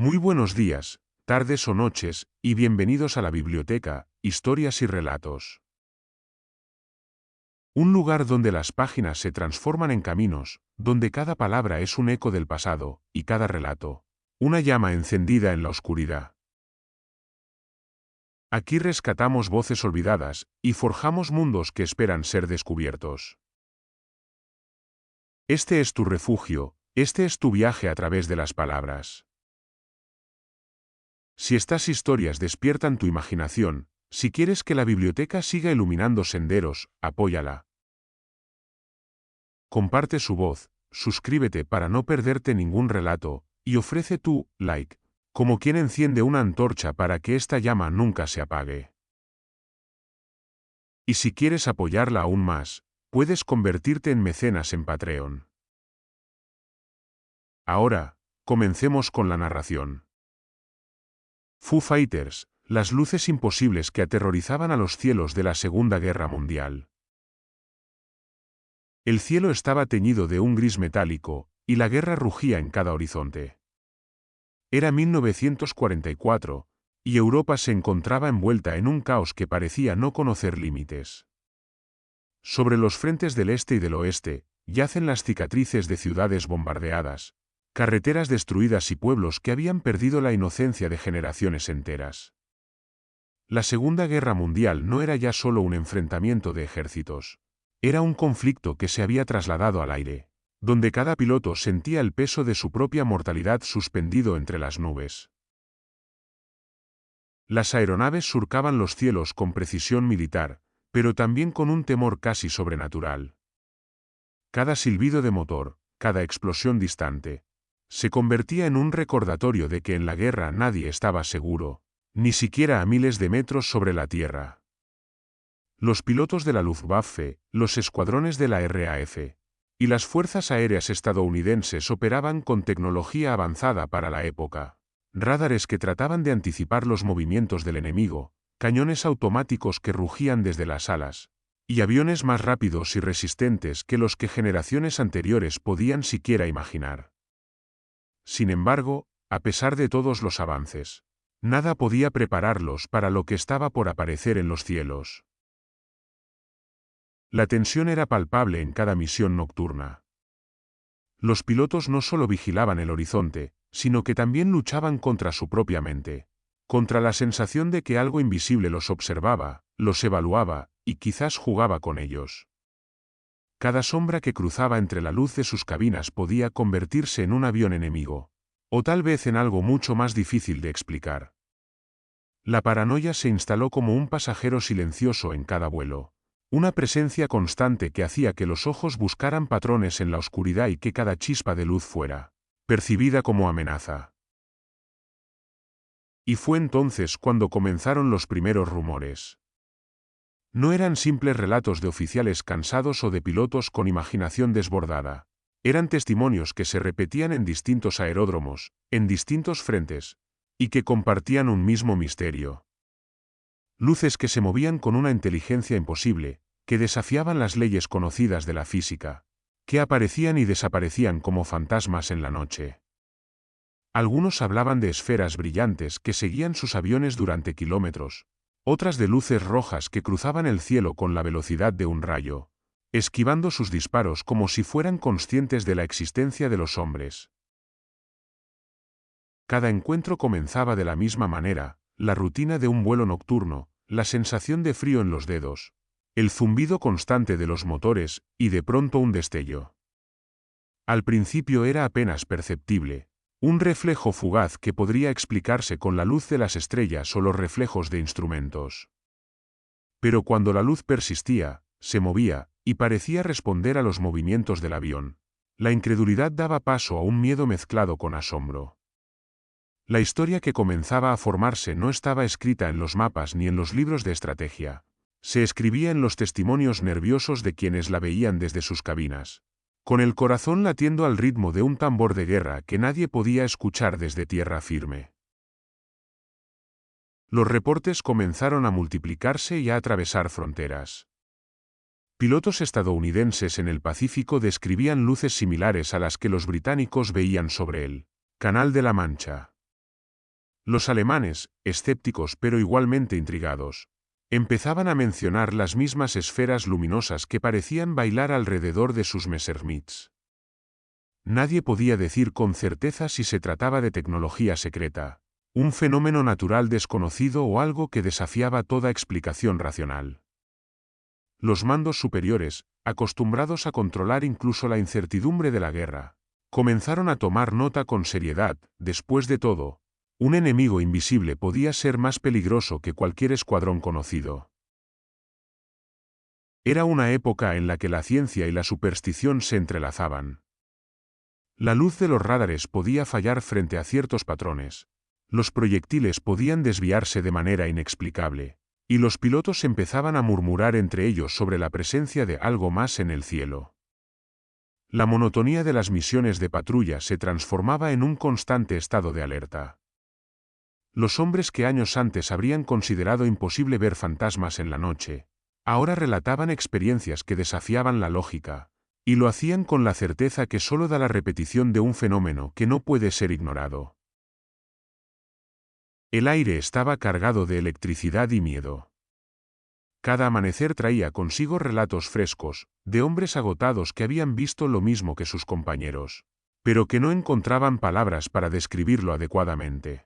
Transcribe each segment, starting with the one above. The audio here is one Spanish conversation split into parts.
Muy buenos días, tardes o noches, y bienvenidos a la biblioteca, Historias y Relatos. Un lugar donde las páginas se transforman en caminos, donde cada palabra es un eco del pasado, y cada relato, una llama encendida en la oscuridad. Aquí rescatamos voces olvidadas, y forjamos mundos que esperan ser descubiertos. Este es tu refugio, este es tu viaje a través de las palabras. Si estas historias despiertan tu imaginación, si quieres que la biblioteca siga iluminando senderos, apóyala. Comparte su voz, suscríbete para no perderte ningún relato, y ofrece tu like, como quien enciende una antorcha para que esta llama nunca se apague. Y si quieres apoyarla aún más, puedes convertirte en mecenas en Patreon. Ahora, comencemos con la narración. Foo Fighters, las luces imposibles que aterrorizaban a los cielos de la Segunda Guerra Mundial. El cielo estaba teñido de un gris metálico, y la guerra rugía en cada horizonte. Era 1944, y Europa se encontraba envuelta en un caos que parecía no conocer límites. Sobre los frentes del este y del oeste, yacen las cicatrices de ciudades bombardeadas, carreteras destruidas y pueblos que habían perdido la inocencia de generaciones enteras. La Segunda Guerra Mundial no era ya solo un enfrentamiento de ejércitos. Era un conflicto que se había trasladado al aire, donde cada piloto sentía el peso de su propia mortalidad suspendido entre las nubes. Las aeronaves surcaban los cielos con precisión militar, pero también con un temor casi sobrenatural. Cada silbido de motor, cada explosión distante, se convertía en un recordatorio de que en la guerra nadie estaba seguro, ni siquiera a miles de metros sobre la tierra. Los pilotos de la Luftwaffe, los escuadrones de la RAF y las fuerzas aéreas estadounidenses operaban con tecnología avanzada para la época. Radares que trataban de anticipar los movimientos del enemigo, cañones automáticos que rugían desde las alas, y aviones más rápidos y resistentes que los que generaciones anteriores podían siquiera imaginar. Sin embargo, a pesar de todos los avances, nada podía prepararlos para lo que estaba por aparecer en los cielos. La tensión era palpable en cada misión nocturna. Los pilotos no solo vigilaban el horizonte, sino que también luchaban contra su propia mente, contra la sensación de que algo invisible los observaba, los evaluaba, y quizás jugaba con ellos. Cada sombra que cruzaba entre la luz de sus cabinas podía convertirse en un avión enemigo, o tal vez en algo mucho más difícil de explicar. La paranoia se instaló como un pasajero silencioso en cada vuelo, una presencia constante que hacía que los ojos buscaran patrones en la oscuridad y que cada chispa de luz fuera percibida como amenaza. Y fue entonces cuando comenzaron los primeros rumores. No eran simples relatos de oficiales cansados o de pilotos con imaginación desbordada. Eran testimonios que se repetían en distintos aeródromos, en distintos frentes, y que compartían un mismo misterio. Luces que se movían con una inteligencia imposible, que desafiaban las leyes conocidas de la física, que aparecían y desaparecían como fantasmas en la noche. Algunos hablaban de esferas brillantes que seguían sus aviones durante kilómetros, otras de luces rojas que cruzaban el cielo con la velocidad de un rayo, esquivando sus disparos como si fueran conscientes de la existencia de los hombres. Cada encuentro comenzaba de la misma manera, la rutina de un vuelo nocturno, la sensación de frío en los dedos, el zumbido constante de los motores, y de pronto un destello. Al principio era apenas perceptible, un reflejo fugaz que podría explicarse con la luz de las estrellas o los reflejos de instrumentos. Pero cuando la luz persistía, se movía, y parecía responder a los movimientos del avión, la incredulidad daba paso a un miedo mezclado con asombro. La historia que comenzaba a formarse no estaba escrita en los mapas ni en los libros de estrategia. Se escribía en los testimonios nerviosos de quienes la veían desde sus cabinas, con el corazón latiendo al ritmo de un tambor de guerra que nadie podía escuchar desde tierra firme. Los reportes comenzaron a multiplicarse y a atravesar fronteras. Pilotos estadounidenses en el Pacífico describían luces similares a las que los británicos veían sobre el Canal de la Mancha. Los alemanes, escépticos pero igualmente intrigados, empezaban a mencionar las mismas esferas luminosas que parecían bailar alrededor de sus Messerschmitts. Nadie podía decir con certeza si se trataba de tecnología secreta, un fenómeno natural desconocido o algo que desafiaba toda explicación racional. Los mandos superiores, acostumbrados a controlar incluso la incertidumbre de la guerra, comenzaron a tomar nota con seriedad. Después de todo, un enemigo invisible podía ser más peligroso que cualquier escuadrón conocido. Era una época en la que la ciencia y la superstición se entrelazaban. La luz de los radares podía fallar frente a ciertos patrones. Los proyectiles podían desviarse de manera inexplicable, y los pilotos empezaban a murmurar entre ellos sobre la presencia de algo más en el cielo. La monotonía de las misiones de patrulla se transformaba en un constante estado de alerta. Los hombres que años antes habrían considerado imposible ver fantasmas en la noche, ahora relataban experiencias que desafiaban la lógica, y lo hacían con la certeza que solo da la repetición de un fenómeno que no puede ser ignorado. El aire estaba cargado de electricidad y miedo. Cada amanecer traía consigo relatos frescos, de hombres agotados que habían visto lo mismo que sus compañeros, pero que no encontraban palabras para describirlo adecuadamente.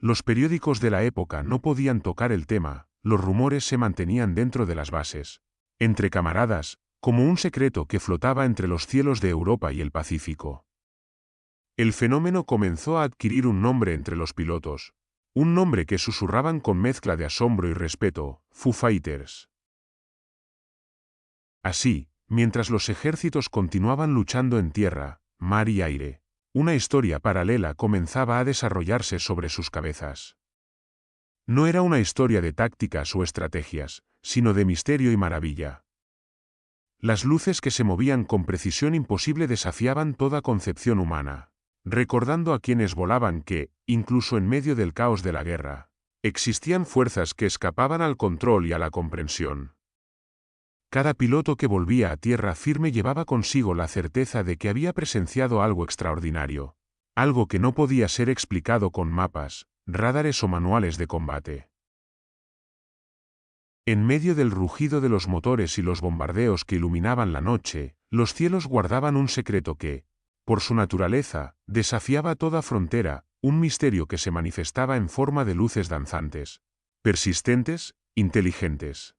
Los periódicos de la época no podían tocar el tema, los rumores se mantenían dentro de las bases, entre camaradas, como un secreto que flotaba entre los cielos de Europa y el Pacífico. El fenómeno comenzó a adquirir un nombre entre los pilotos, un nombre que susurraban con mezcla de asombro y respeto: Foo Fighters. Así, mientras los ejércitos continuaban luchando en tierra, mar y aire, una historia paralela comenzaba a desarrollarse sobre sus cabezas. No era una historia de tácticas o estrategias, sino de misterio y maravilla. Las luces que se movían con precisión imposible desafiaban toda concepción humana, recordando a quienes volaban que, incluso en medio del caos de la guerra, existían fuerzas que escapaban al control y a la comprensión. Cada piloto que volvía a tierra firme llevaba consigo la certeza de que había presenciado algo extraordinario, algo que no podía ser explicado con mapas, radares o manuales de combate. En medio del rugido de los motores y los bombardeos que iluminaban la noche, los cielos guardaban un secreto que, por su naturaleza, desafiaba toda frontera, un misterio que se manifestaba en forma de luces danzantes, persistentes, inteligentes.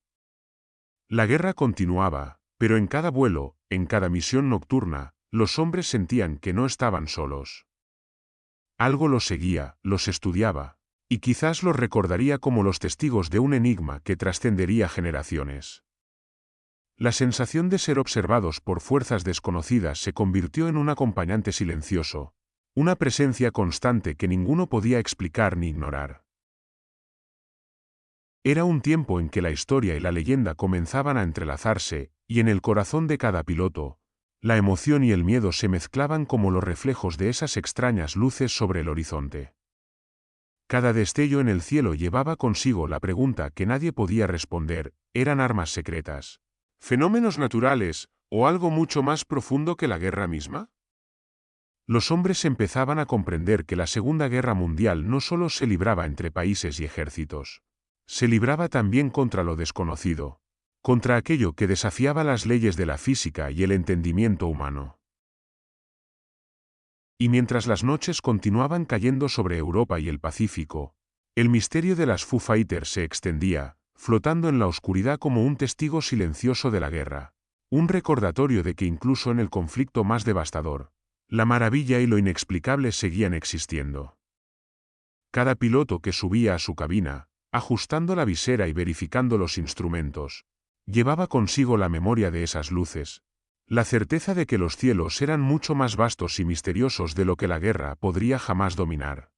La guerra continuaba, pero en cada vuelo, en cada misión nocturna, los hombres sentían que no estaban solos. Algo los seguía, los estudiaba, y quizás los recordaría como los testigos de un enigma que trascendería generaciones. La sensación de ser observados por fuerzas desconocidas se convirtió en un acompañante silencioso, una presencia constante que ninguno podía explicar ni ignorar. Era un tiempo en que la historia y la leyenda comenzaban a entrelazarse, y en el corazón de cada piloto, la emoción y el miedo se mezclaban como los reflejos de esas extrañas luces sobre el horizonte. Cada destello en el cielo llevaba consigo la pregunta que nadie podía responder: ¿eran armas secretas, fenómenos naturales, o algo mucho más profundo que la guerra misma? Los hombres empezaban a comprender que la Segunda Guerra Mundial no solo se libraba entre países y ejércitos, se libraba también contra lo desconocido, contra aquello que desafiaba las leyes de la física y el entendimiento humano. Y mientras las noches continuaban cayendo sobre Europa y el Pacífico, el misterio de las Foo Fighters se extendía, flotando en la oscuridad como un testigo silencioso de la guerra, un recordatorio de que incluso en el conflicto más devastador, la maravilla y lo inexplicable seguían existiendo. Cada piloto que subía a su cabina, ajustando la visera y verificando los instrumentos, llevaba consigo la memoria de esas luces, la certeza de que los cielos eran mucho más vastos y misteriosos de lo que la guerra podría jamás dominar.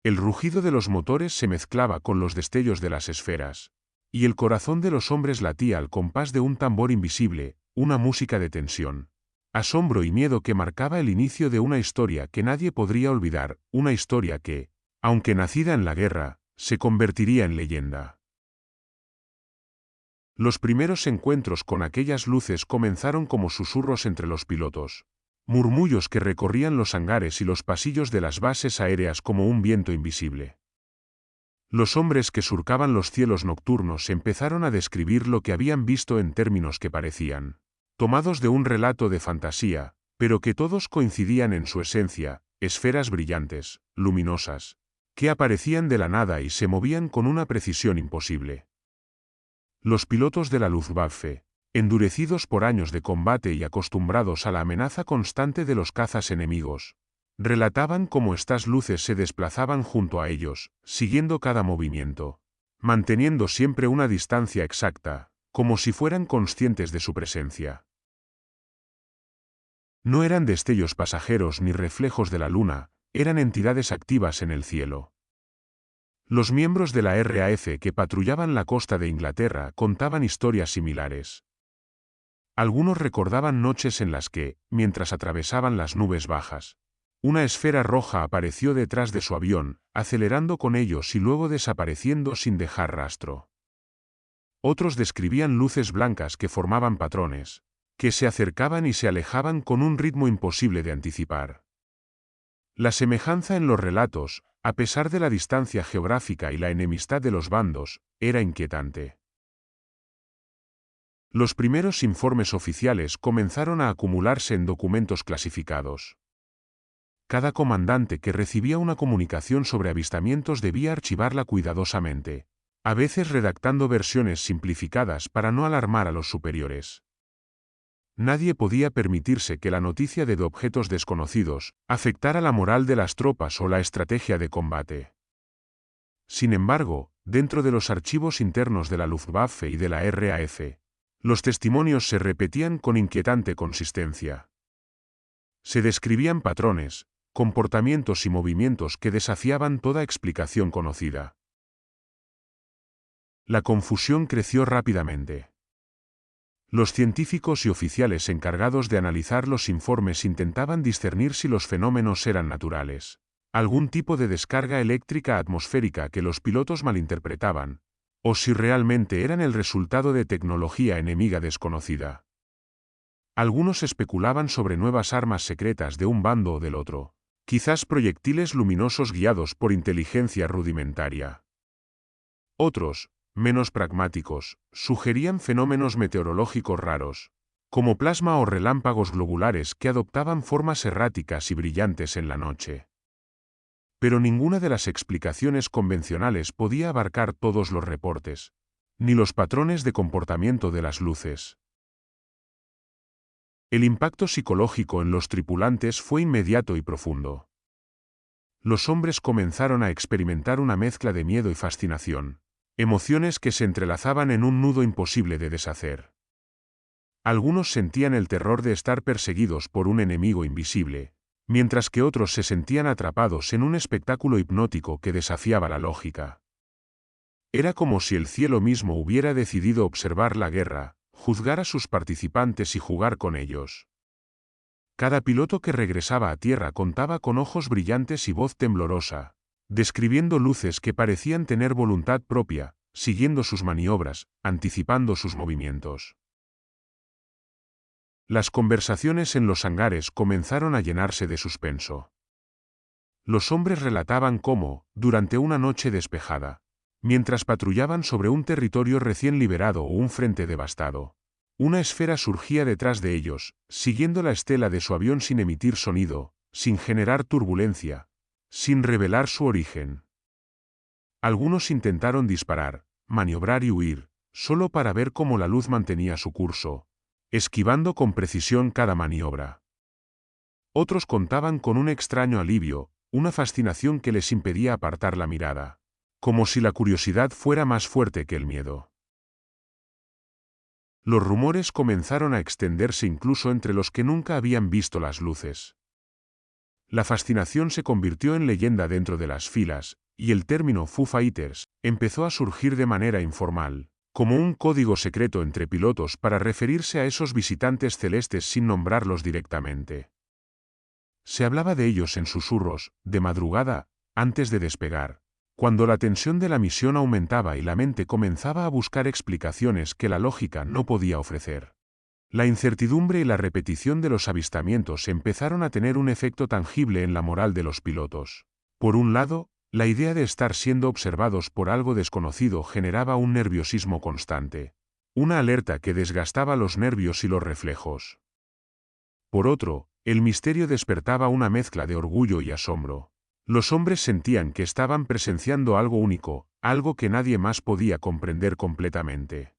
El rugido de los motores se mezclaba con los destellos de las esferas, y el corazón de los hombres latía al compás de un tambor invisible, una música de tensión, asombro y miedo que marcaba el inicio de una historia que nadie podría olvidar, una historia que, aunque nacida en la guerra, se convertiría en leyenda. Los primeros encuentros con aquellas luces comenzaron como susurros entre los pilotos, murmullos que recorrían los hangares y los pasillos de las bases aéreas como un viento invisible. Los hombres que surcaban los cielos nocturnos empezaron a describir lo que habían visto en términos que parecían tomados de un relato de fantasía, pero que todos coincidían en su esencia: esferas brillantes, luminosas, que aparecían de la nada y se movían con una precisión imposible. Los pilotos de la Luftwaffe, endurecidos por años de combate y acostumbrados a la amenaza constante de los cazas enemigos, relataban cómo estas luces se desplazaban junto a ellos, siguiendo cada movimiento, manteniendo siempre una distancia exacta, como si fueran conscientes de su presencia. No eran destellos pasajeros ni reflejos de la luna, eran entidades activas en el cielo. Los miembros de la RAF que patrullaban la costa de Inglaterra contaban historias similares. Algunos recordaban noches en las que, mientras atravesaban las nubes bajas, una esfera roja apareció detrás de su avión, acelerando con ellos y luego desapareciendo sin dejar rastro. Otros describían luces blancas que formaban patrones, que se acercaban y se alejaban con un ritmo imposible de anticipar. La semejanza en los relatos, a pesar de la distancia geográfica y la enemistad de los bandos, era inquietante. Los primeros informes oficiales comenzaron a acumularse en documentos clasificados. Cada comandante que recibía una comunicación sobre avistamientos debía archivarla cuidadosamente, a veces redactando versiones simplificadas para no alarmar a los superiores. Nadie podía permitirse que la noticia de objetos desconocidos afectara la moral de las tropas o la estrategia de combate. Sin embargo, dentro de los archivos internos de la Luftwaffe y de la RAF, los testimonios se repetían con inquietante consistencia. Se describían patrones, comportamientos y movimientos que desafiaban toda explicación conocida. La confusión creció rápidamente. Los científicos y oficiales encargados de analizar los informes intentaban discernir si los fenómenos eran naturales, algún tipo de descarga eléctrica atmosférica que los pilotos malinterpretaban, o si realmente eran el resultado de tecnología enemiga desconocida. Algunos especulaban sobre nuevas armas secretas de un bando o del otro, quizás proyectiles luminosos guiados por inteligencia rudimentaria. Otros, menos pragmáticos, sugerían fenómenos meteorológicos raros, como plasma o relámpagos globulares que adoptaban formas erráticas y brillantes en la noche. Pero ninguna de las explicaciones convencionales podía abarcar todos los reportes, ni los patrones de comportamiento de las luces. El impacto psicológico en los tripulantes fue inmediato y profundo. Los hombres comenzaron a experimentar una mezcla de miedo y fascinación, emociones que se entrelazaban en un nudo imposible de deshacer. Algunos sentían el terror de estar perseguidos por un enemigo invisible, mientras que otros se sentían atrapados en un espectáculo hipnótico que desafiaba la lógica. Era como si el cielo mismo hubiera decidido observar la guerra, juzgar a sus participantes y jugar con ellos. Cada piloto que regresaba a tierra contaba con ojos brillantes y voz temblorosa, describiendo luces que parecían tener voluntad propia, siguiendo sus maniobras, anticipando sus movimientos. Las conversaciones en los hangares comenzaron a llenarse de suspenso. Los hombres relataban cómo, durante una noche despejada, mientras patrullaban sobre un territorio recién liberado o un frente devastado, una esfera surgía detrás de ellos, siguiendo la estela de su avión sin emitir sonido, sin generar turbulencia, sin revelar su origen. Algunos intentaron disparar, maniobrar y huir, solo para ver cómo la luz mantenía su curso, esquivando con precisión cada maniobra. Otros contaban con un extraño alivio, una fascinación que les impedía apartar la mirada, como si la curiosidad fuera más fuerte que el miedo. Los rumores comenzaron a extenderse incluso entre los que nunca habían visto las luces. La fascinación se convirtió en leyenda dentro de las filas, y el término Foo Fighters empezó a surgir de manera informal, como un código secreto entre pilotos para referirse a esos visitantes celestes sin nombrarlos directamente. Se hablaba de ellos en susurros, de madrugada, antes de despegar, cuando la tensión de la misión aumentaba y la mente comenzaba a buscar explicaciones que la lógica no podía ofrecer. La incertidumbre y la repetición de los avistamientos empezaron a tener un efecto tangible en la moral de los pilotos. Por un lado, la idea de estar siendo observados por algo desconocido generaba un nerviosismo constante, una alerta que desgastaba los nervios y los reflejos. Por otro, el misterio despertaba una mezcla de orgullo y asombro. Los hombres sentían que estaban presenciando algo único, algo que nadie más podía comprender completamente.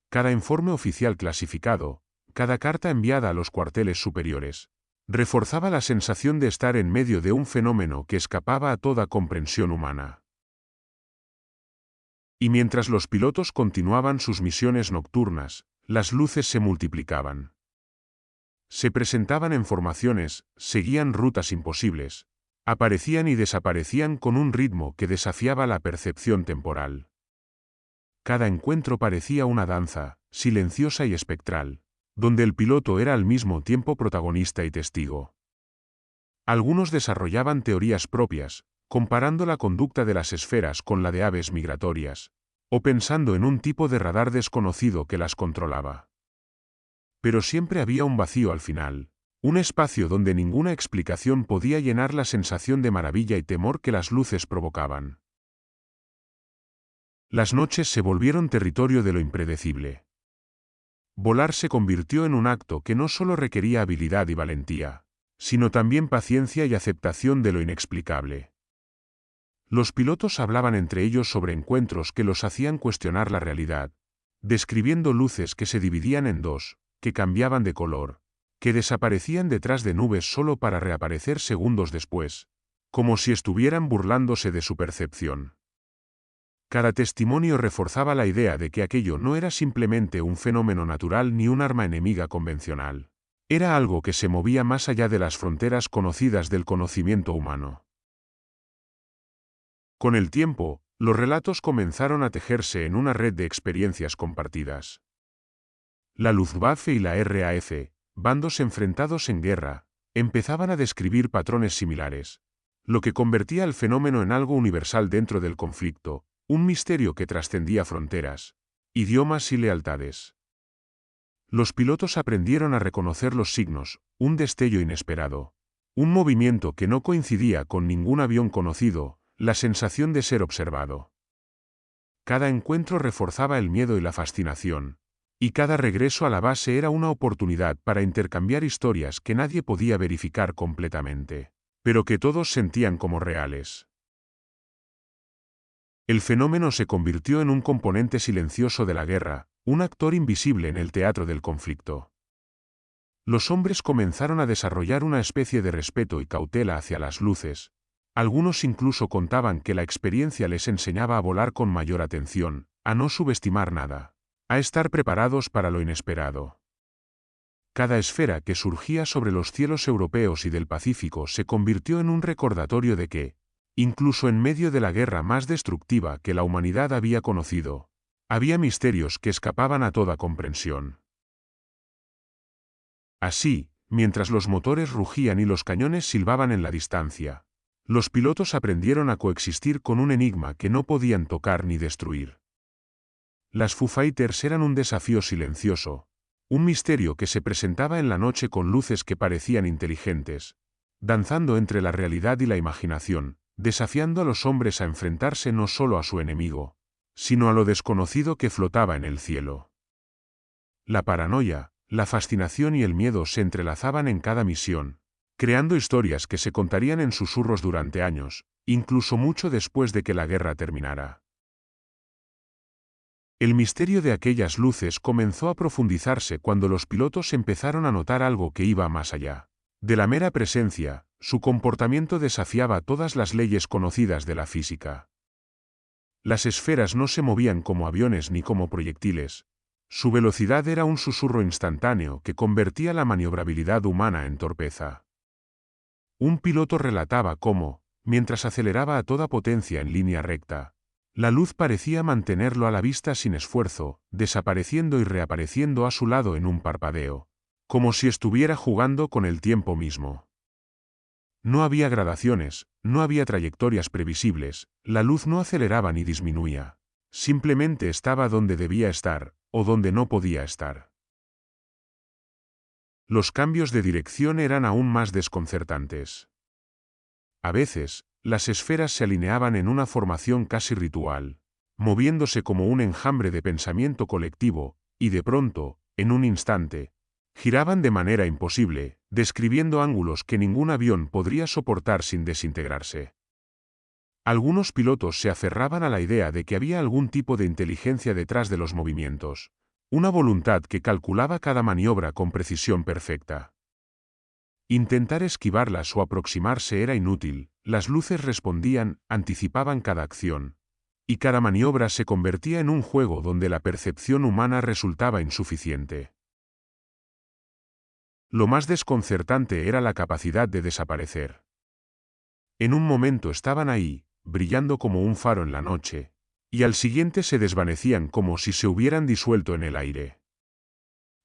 Cada informe oficial clasificado, cada carta enviada a los cuarteles superiores, reforzaba la sensación de estar en medio de un fenómeno que escapaba a toda comprensión humana. Y mientras los pilotos continuaban sus misiones nocturnas, las luces se multiplicaban. Se presentaban en formaciones, seguían rutas imposibles, aparecían y desaparecían con un ritmo que desafiaba la percepción temporal. Cada encuentro parecía una danza, silenciosa y espectral, donde el piloto era al mismo tiempo protagonista y testigo. Algunos desarrollaban teorías propias, comparando la conducta de las esferas con la de aves migratorias, o pensando en un tipo de radar desconocido que las controlaba. Pero siempre había un vacío al final, un espacio donde ninguna explicación podía llenar la sensación de maravilla y temor que las luces provocaban. Las noches se volvieron territorio de lo impredecible. Volar se convirtió en un acto que no solo requería habilidad y valentía, sino también paciencia y aceptación de lo inexplicable. Los pilotos hablaban entre ellos sobre encuentros que los hacían cuestionar la realidad, describiendo luces que se dividían en dos, que cambiaban de color, que desaparecían detrás de nubes solo para reaparecer segundos después, como si estuvieran burlándose de su percepción. Cada testimonio reforzaba la idea de que aquello no era simplemente un fenómeno natural ni un arma enemiga convencional. Era algo que se movía más allá de las fronteras conocidas del conocimiento humano. Con el tiempo, los relatos comenzaron a tejerse en una red de experiencias compartidas. La Luftwaffe y la RAF, bandos enfrentados en guerra, empezaban a describir patrones similares, lo que convertía el fenómeno en algo universal dentro del conflicto, un misterio que trascendía fronteras, idiomas y lealtades. Los pilotos aprendieron a reconocer los signos, un destello inesperado, un movimiento que no coincidía con ningún avión conocido, la sensación de ser observado. Cada encuentro reforzaba el miedo y la fascinación, y cada regreso a la base era una oportunidad para intercambiar historias que nadie podía verificar completamente, pero que todos sentían como reales. El fenómeno se convirtió en un componente silencioso de la guerra, un actor invisible en el teatro del conflicto. Los hombres comenzaron a desarrollar una especie de respeto y cautela hacia las luces. Algunos incluso contaban que la experiencia les enseñaba a volar con mayor atención, a no subestimar nada, a estar preparados para lo inesperado. Cada esfera que surgía sobre los cielos europeos y del Pacífico se convirtió en un recordatorio de que, incluso en medio de la guerra más destructiva que la humanidad había conocido, había misterios que escapaban a toda comprensión. Así, mientras los motores rugían y los cañones silbaban en la distancia, los pilotos aprendieron a coexistir con un enigma que no podían tocar ni destruir. Las Foo Fighters eran un desafío silencioso, un misterio que se presentaba en la noche con luces que parecían inteligentes, danzando entre la realidad y la imaginación, desafiando a los hombres a enfrentarse no solo a su enemigo, sino a lo desconocido que flotaba en el cielo. La paranoia, la fascinación y el miedo se entrelazaban en cada misión, creando historias que se contarían en susurros durante años, incluso mucho después de que la guerra terminara. El misterio de aquellas luces comenzó a profundizarse cuando los pilotos empezaron a notar algo que iba más allá. De la mera presencia, su comportamiento desafiaba todas las leyes conocidas de la física. Las esferas no se movían como aviones ni como proyectiles. Su velocidad era un susurro instantáneo que convertía la maniobrabilidad humana en torpeza. Un piloto relataba cómo, mientras aceleraba a toda potencia en línea recta, la luz parecía mantenerlo a la vista sin esfuerzo, desapareciendo y reapareciendo a su lado en un parpadeo, como si estuviera jugando con el tiempo mismo. No había gradaciones, no había trayectorias previsibles, la luz no aceleraba ni disminuía. Simplemente estaba donde debía estar, o donde no podía estar. Los cambios de dirección eran aún más desconcertantes. A veces, las esferas se alineaban en una formación casi ritual, moviéndose como un enjambre de pensamiento colectivo, y de pronto, en un instante, giraban de manera imposible, describiendo ángulos que ningún avión podría soportar sin desintegrarse. Algunos pilotos se aferraban a la idea de que había algún tipo de inteligencia detrás de los movimientos, una voluntad que calculaba cada maniobra con precisión perfecta. Intentar esquivarlas o aproximarse era inútil, las luces respondían, anticipaban cada acción, y cada maniobra se convertía en un juego donde la percepción humana resultaba insuficiente. Lo más desconcertante era la capacidad de desaparecer. En un momento estaban ahí, brillando como un faro en la noche, y al siguiente se desvanecían como si se hubieran disuelto en el aire.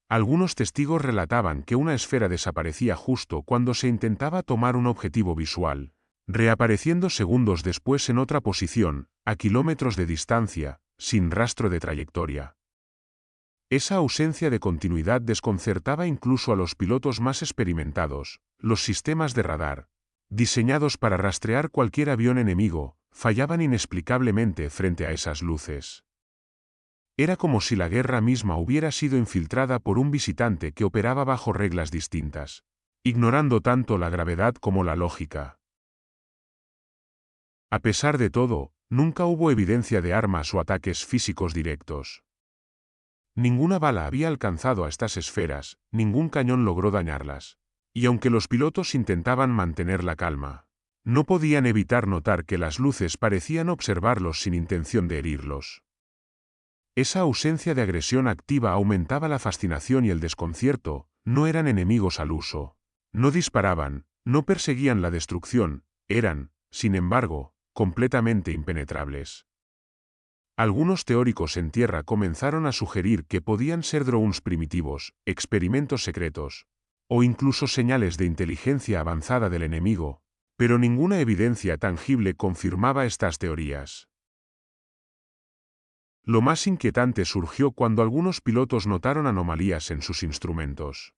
Algunos testigos relataban que una esfera desaparecía justo cuando se intentaba tomar un objetivo visual, reapareciendo segundos después en otra posición, a kilómetros de distancia, sin rastro de trayectoria. Esa ausencia de continuidad desconcertaba incluso a los pilotos más experimentados. Los sistemas de radar, diseñados para rastrear cualquier avión enemigo, fallaban inexplicablemente frente a esas luces. Era como si la guerra misma hubiera sido infiltrada por un visitante que operaba bajo reglas distintas, ignorando tanto la gravedad como la lógica. A pesar de todo, nunca hubo evidencia de armas o ataques físicos directos. Ninguna bala había alcanzado a estas esferas, ningún cañón logró dañarlas. Y aunque los pilotos intentaban mantener la calma, no podían evitar notar que las luces parecían observarlos sin intención de herirlos. Esa ausencia de agresión activa aumentaba la fascinación y el desconcierto. No eran enemigos al uso. No disparaban, no perseguían la destrucción, eran, sin embargo, completamente impenetrables. Algunos teóricos en tierra comenzaron a sugerir que podían ser drones primitivos, experimentos secretos, o incluso señales de inteligencia avanzada del enemigo, pero ninguna evidencia tangible confirmaba estas teorías. Lo más inquietante surgió cuando algunos pilotos notaron anomalías en sus instrumentos.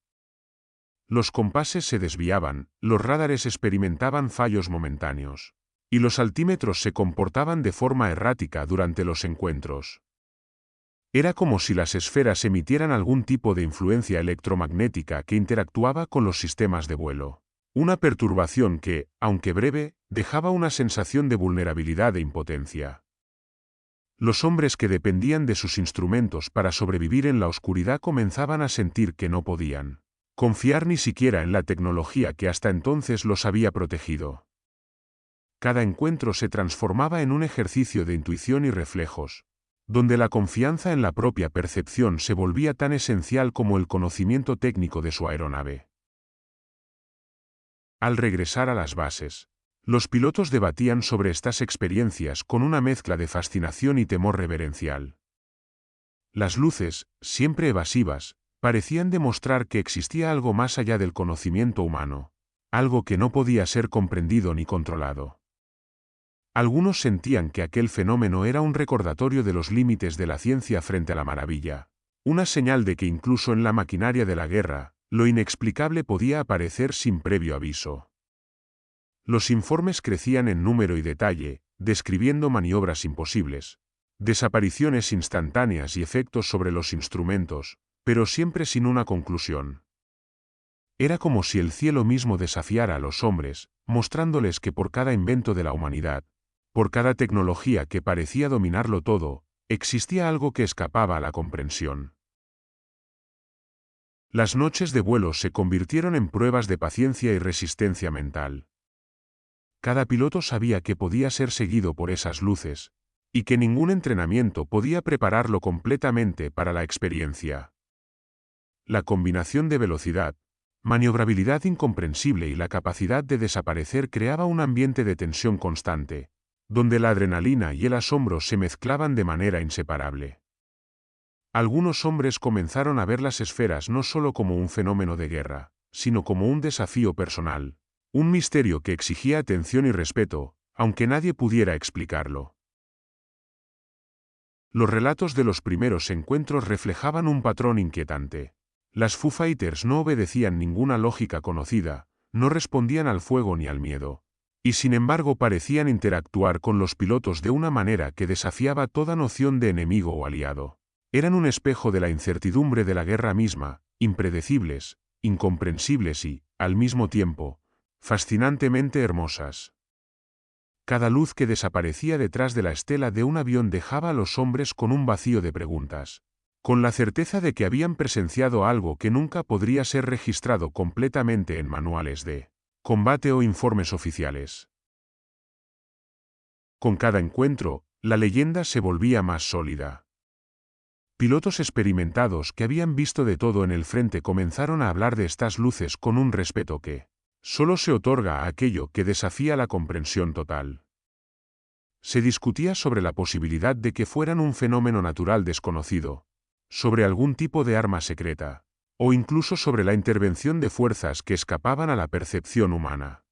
Los compases se desviaban, los radares experimentaban fallos momentáneos, y los altímetros se comportaban de forma errática durante los encuentros. Era como si las esferas emitieran algún tipo de influencia electromagnética que interactuaba con los sistemas de vuelo. Una perturbación que, aunque breve, dejaba una sensación de vulnerabilidad e impotencia. Los hombres que dependían de sus instrumentos para sobrevivir en la oscuridad comenzaban a sentir que no podían confiar ni siquiera en la tecnología que hasta entonces los había protegido. Cada encuentro se transformaba en un ejercicio de intuición y reflejos, donde la confianza en la propia percepción se volvía tan esencial como el conocimiento técnico de su aeronave. Al regresar a las bases, los pilotos debatían sobre estas experiencias con una mezcla de fascinación y temor reverencial. Las luces, siempre evasivas, parecían demostrar que existía algo más allá del conocimiento humano, algo que no podía ser comprendido ni controlado. Algunos sentían que aquel fenómeno era un recordatorio de los límites de la ciencia frente a la maravilla, una señal de que incluso en la maquinaria de la guerra, lo inexplicable podía aparecer sin previo aviso. Los informes crecían en número y detalle, describiendo maniobras imposibles, desapariciones instantáneas y efectos sobre los instrumentos, pero siempre sin una conclusión. Era como si el cielo mismo desafiara a los hombres, mostrándoles que por cada invento de la humanidad, por cada tecnología que parecía dominarlo todo, existía algo que escapaba a la comprensión. Las noches de vuelo se convirtieron en pruebas de paciencia y resistencia mental. Cada piloto sabía que podía ser seguido por esas luces, y que ningún entrenamiento podía prepararlo completamente para la experiencia. La combinación de velocidad, maniobrabilidad incomprensible y la capacidad de desaparecer creaba un ambiente de tensión constante, donde la adrenalina y el asombro se mezclaban de manera inseparable. Algunos hombres comenzaron a ver las esferas no solo como un fenómeno de guerra, sino como un desafío personal, un misterio que exigía atención y respeto, aunque nadie pudiera explicarlo. Los relatos de los primeros encuentros reflejaban un patrón inquietante. Las Foo Fighters no obedecían ninguna lógica conocida, no respondían al fuego ni al miedo. Y sin embargo parecían interactuar con los pilotos de una manera que desafiaba toda noción de enemigo o aliado. Eran un espejo de la incertidumbre de la guerra misma, impredecibles, incomprensibles y, al mismo tiempo, fascinantemente hermosas. Cada luz que desaparecía detrás de la estela de un avión dejaba a los hombres con un vacío de preguntas, con la certeza de que habían presenciado algo que nunca podría ser registrado completamente en manuales de combate o informes oficiales. Con cada encuentro, la leyenda se volvía más sólida. Pilotos experimentados que habían visto de todo en el frente comenzaron a hablar de estas luces con un respeto que solo se otorga a aquello que desafía la comprensión total. Se discutía sobre la posibilidad de que fueran un fenómeno natural desconocido, sobre algún tipo de arma secreta, o incluso sobre la intervención de fuerzas que escapaban a la percepción humana.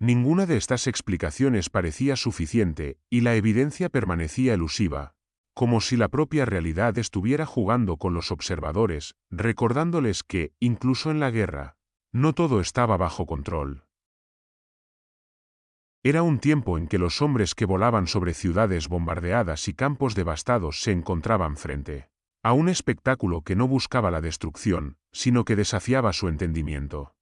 Ninguna de estas explicaciones parecía suficiente, y la evidencia permanecía elusiva, como si la propia realidad estuviera jugando con los observadores, recordándoles que, incluso en la guerra, no todo estaba bajo control. Era un tiempo en que los hombres que volaban sobre ciudades bombardeadas y campos devastados se encontraban frente a un espectáculo que no buscaba la destrucción, sino que desafiaba su entendimiento.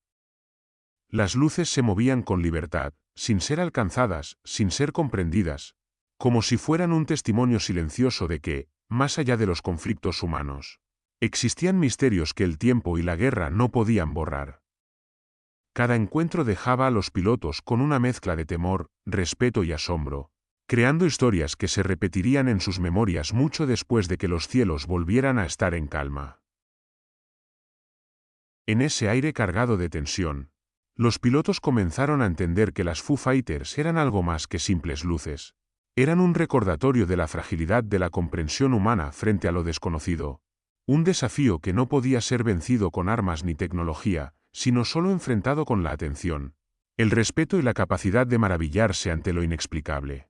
Las luces se movían con libertad, sin ser alcanzadas, sin ser comprendidas, como si fueran un testimonio silencioso de que, más allá de los conflictos humanos, existían misterios que el tiempo y la guerra no podían borrar. Cada encuentro dejaba a los pilotos con una mezcla de temor, respeto y asombro, creando historias que se repetirían en sus memorias mucho después de que los cielos volvieran a estar en calma. En ese aire cargado de tensión, los pilotos comenzaron a entender que las Foo Fighters eran algo más que simples luces. Eran un recordatorio de la fragilidad de la comprensión humana frente a lo desconocido, un desafío que no podía ser vencido con armas ni tecnología, sino solo enfrentado con la atención, el respeto y la capacidad de maravillarse ante lo inexplicable.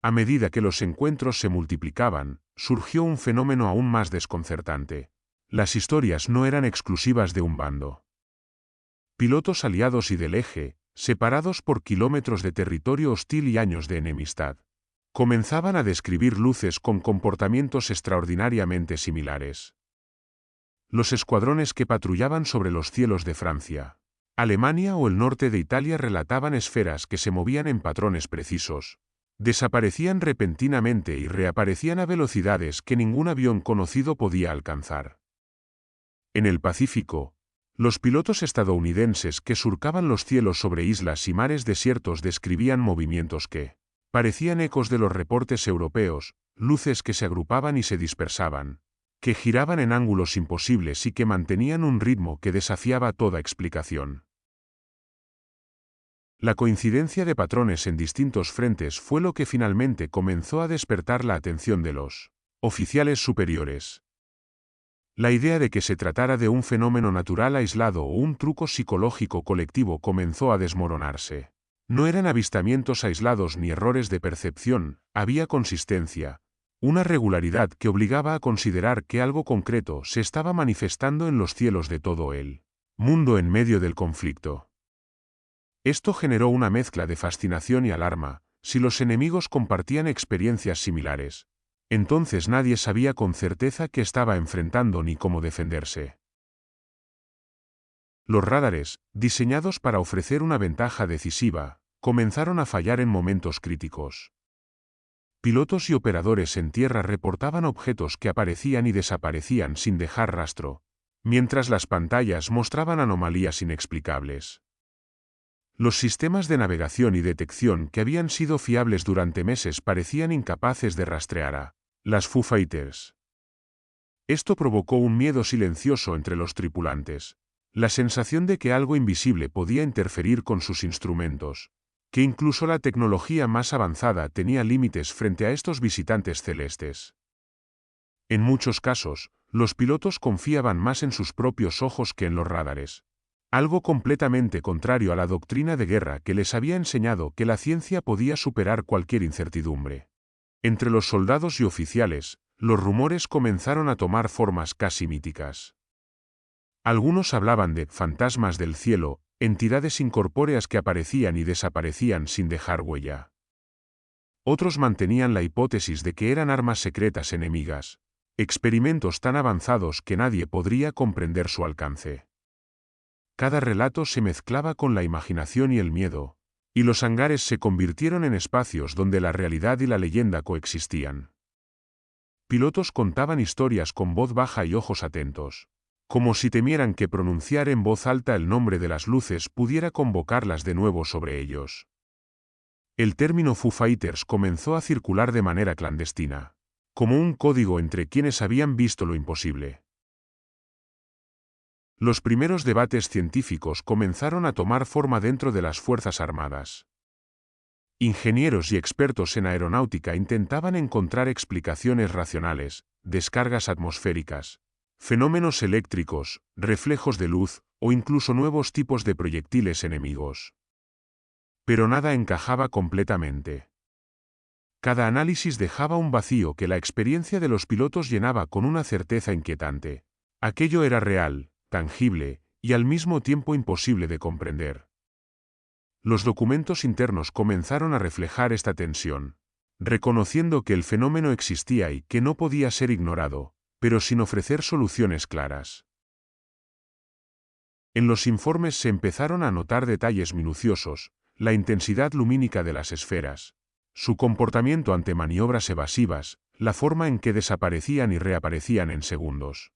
A medida que los encuentros se multiplicaban, surgió un fenómeno aún más desconcertante. Las historias no eran exclusivas de un bando. Pilotos aliados y del eje, separados por kilómetros de territorio hostil y años de enemistad, comenzaban a describir luces con comportamientos extraordinariamente similares. Los escuadrones que patrullaban sobre los cielos de Francia, Alemania o el norte de Italia relataban esferas que se movían en patrones precisos, desaparecían repentinamente y reaparecían a velocidades que ningún avión conocido podía alcanzar. En el Pacífico, los pilotos estadounidenses que surcaban los cielos sobre islas y mares desiertos describían movimientos que parecían ecos de los reportes europeos, luces que se agrupaban y se dispersaban, que giraban en ángulos imposibles y que mantenían un ritmo que desafiaba toda explicación. La coincidencia de patrones en distintos frentes fue lo que finalmente comenzó a despertar la atención de los oficiales superiores. La idea de que se tratara de un fenómeno natural aislado o un truco psicológico colectivo comenzó a desmoronarse. No eran avistamientos aislados ni errores de percepción, había consistencia, una regularidad que obligaba a considerar que algo concreto se estaba manifestando en los cielos de todo el mundo en medio del conflicto. Esto generó una mezcla de fascinación y alarma. Si los enemigos compartían experiencias similares, entonces nadie sabía con certeza qué estaba enfrentando ni cómo defenderse. Los radares, diseñados para ofrecer una ventaja decisiva, comenzaron a fallar en momentos críticos. Pilotos y operadores en tierra reportaban objetos que aparecían y desaparecían sin dejar rastro, mientras las pantallas mostraban anomalías inexplicables. Los sistemas de navegación y detección que habían sido fiables durante meses parecían incapaces de rastrear a las Foo Fighters. Esto provocó un miedo silencioso entre los tripulantes, la sensación de que algo invisible podía interferir con sus instrumentos, que incluso la tecnología más avanzada tenía límites frente a estos visitantes celestes. En muchos casos, los pilotos confiaban más en sus propios ojos que en los radares. Algo completamente contrario a la doctrina de guerra que les había enseñado que la ciencia podía superar cualquier incertidumbre. Entre los soldados y oficiales, Los rumores comenzaron a tomar formas casi míticas. Algunos hablaban de fantasmas del cielo, entidades incorpóreas que aparecían y desaparecían sin dejar huella. Otros mantenían la hipótesis de que eran armas secretas enemigas, experimentos tan avanzados que nadie podría comprender su alcance. Cada relato se mezclaba con la imaginación y el miedo, y los hangares se convirtieron en espacios donde la realidad y la leyenda coexistían. Pilotos contaban historias con voz baja y ojos atentos, como si temieran que pronunciar en voz alta el nombre de las luces pudiera convocarlas de nuevo sobre ellos. El término Foo Fighters comenzó a circular de manera clandestina, como un código entre quienes habían visto lo imposible. Los primeros debates científicos comenzaron a tomar forma dentro de las Fuerzas Armadas. Ingenieros y expertos en aeronáutica intentaban encontrar explicaciones racionales, descargas atmosféricas, fenómenos eléctricos, reflejos de luz, o incluso nuevos tipos de proyectiles enemigos. Pero nada encajaba completamente. Cada análisis dejaba un vacío que la experiencia de los pilotos llenaba con una certeza inquietante. Aquello era real, tangible, y al mismo tiempo imposible de comprender. Los documentos internos comenzaron a reflejar esta tensión, reconociendo que el fenómeno existía y que no podía ser ignorado, pero sin ofrecer soluciones claras. En los informes se empezaron a notar detalles minuciosos, la intensidad lumínica de las esferas, su comportamiento ante maniobras evasivas, la forma en que desaparecían y reaparecían en segundos.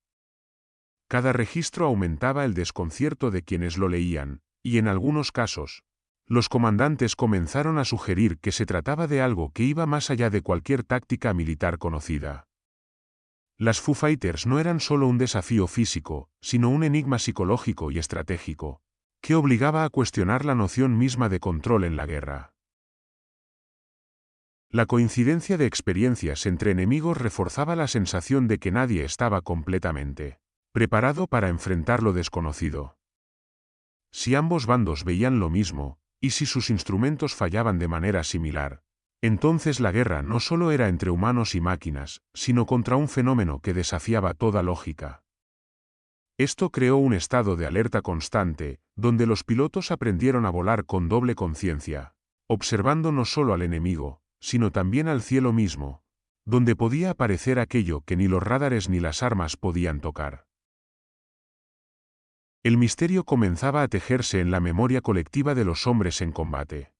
Cada registro aumentaba el desconcierto de quienes lo leían, y en algunos casos, los comandantes comenzaron a sugerir que se trataba de algo que iba más allá de cualquier táctica militar conocida. Las Foo Fighters no eran solo un desafío físico, sino un enigma psicológico y estratégico, que obligaba a cuestionar la noción misma de control en la guerra. La coincidencia de experiencias entre enemigos reforzaba la sensación de que nadie estaba completamente preparado para enfrentar lo desconocido. Si ambos bandos veían lo mismo, y si sus instrumentos fallaban de manera similar, entonces la guerra no solo era entre humanos y máquinas, sino contra un fenómeno que desafiaba toda lógica. Esto creó un estado de alerta constante, donde los pilotos aprendieron a volar con doble conciencia, observando no solo al enemigo, sino también al cielo mismo, donde podía aparecer aquello que ni los radares ni las armas podían tocar. El misterio comenzaba a tejerse en la memoria colectiva de los hombres en combate.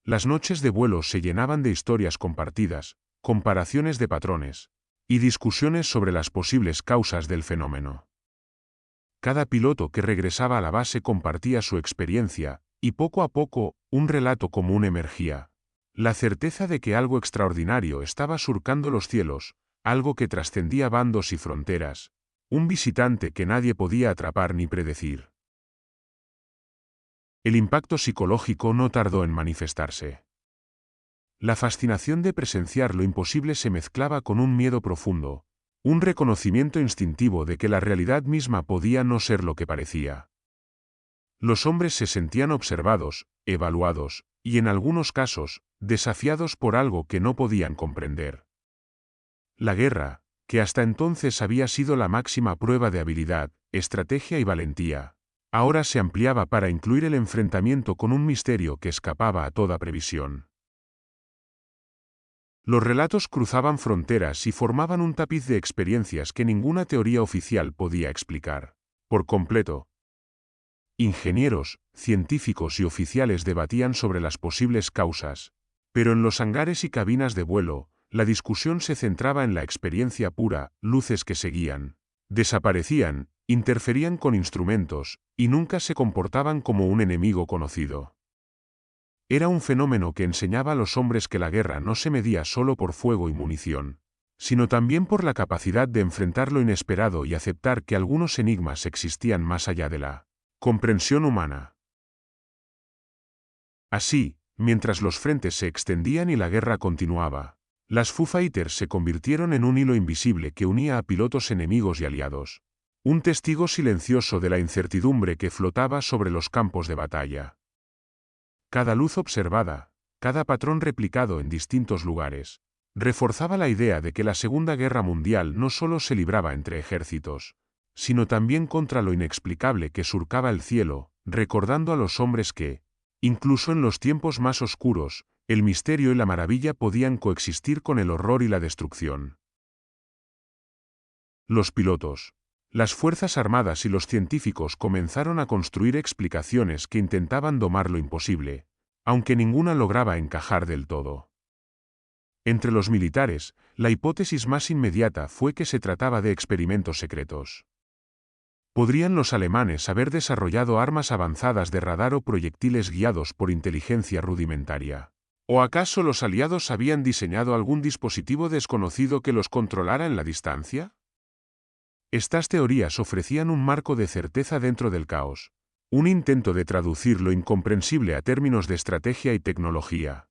Las noches de vuelo se llenaban de historias compartidas, comparaciones de patrones, y discusiones sobre las posibles causas del fenómeno. Cada piloto que regresaba a la base compartía su experiencia, y poco a poco, un relato común emergía. La certeza de que algo extraordinario estaba surcando los cielos, algo que trascendía bandos y fronteras, un visitante que nadie podía atrapar ni predecir. El impacto psicológico no tardó en manifestarse. La fascinación de presenciar lo imposible se mezclaba con un miedo profundo, un reconocimiento instintivo de que la realidad misma podía no ser lo que parecía. Los hombres se sentían observados, evaluados, y en algunos casos, desafiados por algo que no podían comprender. La guerra, que hasta entonces había sido la máxima prueba de habilidad, estrategia y valentía, ahora se ampliaba para incluir el enfrentamiento con un misterio que escapaba a toda previsión. Los relatos cruzaban fronteras y formaban un tapiz de experiencias que ninguna teoría oficial podía explicar por completo. Ingenieros, científicos y oficiales debatían sobre las posibles causas, pero en los hangares y cabinas de vuelo, la discusión se centraba en la experiencia pura, luces que seguían, desaparecían, interferían con instrumentos, y nunca se comportaban como un enemigo conocido. Era un fenómeno que enseñaba a los hombres que la guerra no se medía solo por fuego y munición, sino también por la capacidad de enfrentar lo inesperado y aceptar que algunos enigmas existían más allá de la comprensión humana. Así, mientras los frentes se extendían y la guerra continuaba, las Foo Fighters se convirtieron en un hilo invisible que unía a pilotos enemigos y aliados, un testigo silencioso de la incertidumbre que flotaba sobre los campos de batalla. Cada luz observada, cada patrón replicado en distintos lugares, Reforzaba la idea de que la Segunda Guerra Mundial no solo se libraba entre ejércitos, sino también contra lo inexplicable que surcaba el cielo, recordando a los hombres que, incluso en los tiempos más oscuros, el misterio y la maravilla podían coexistir con el horror y la destrucción. Los pilotos, las Fuerzas Armadas y los científicos comenzaron a construir explicaciones que intentaban domar lo imposible, aunque ninguna lograba encajar del todo. Entre los militares, la hipótesis más inmediata fue que se trataba de experimentos secretos. ¿Podrían los alemanes haber desarrollado armas avanzadas de radar o proyectiles guiados por inteligencia rudimentaria? ¿O acaso los aliados habían diseñado algún dispositivo desconocido que los controlara en la distancia? Estas teorías ofrecían un marco de certeza dentro del caos, un intento de traducir lo incomprensible a términos de estrategia y tecnología.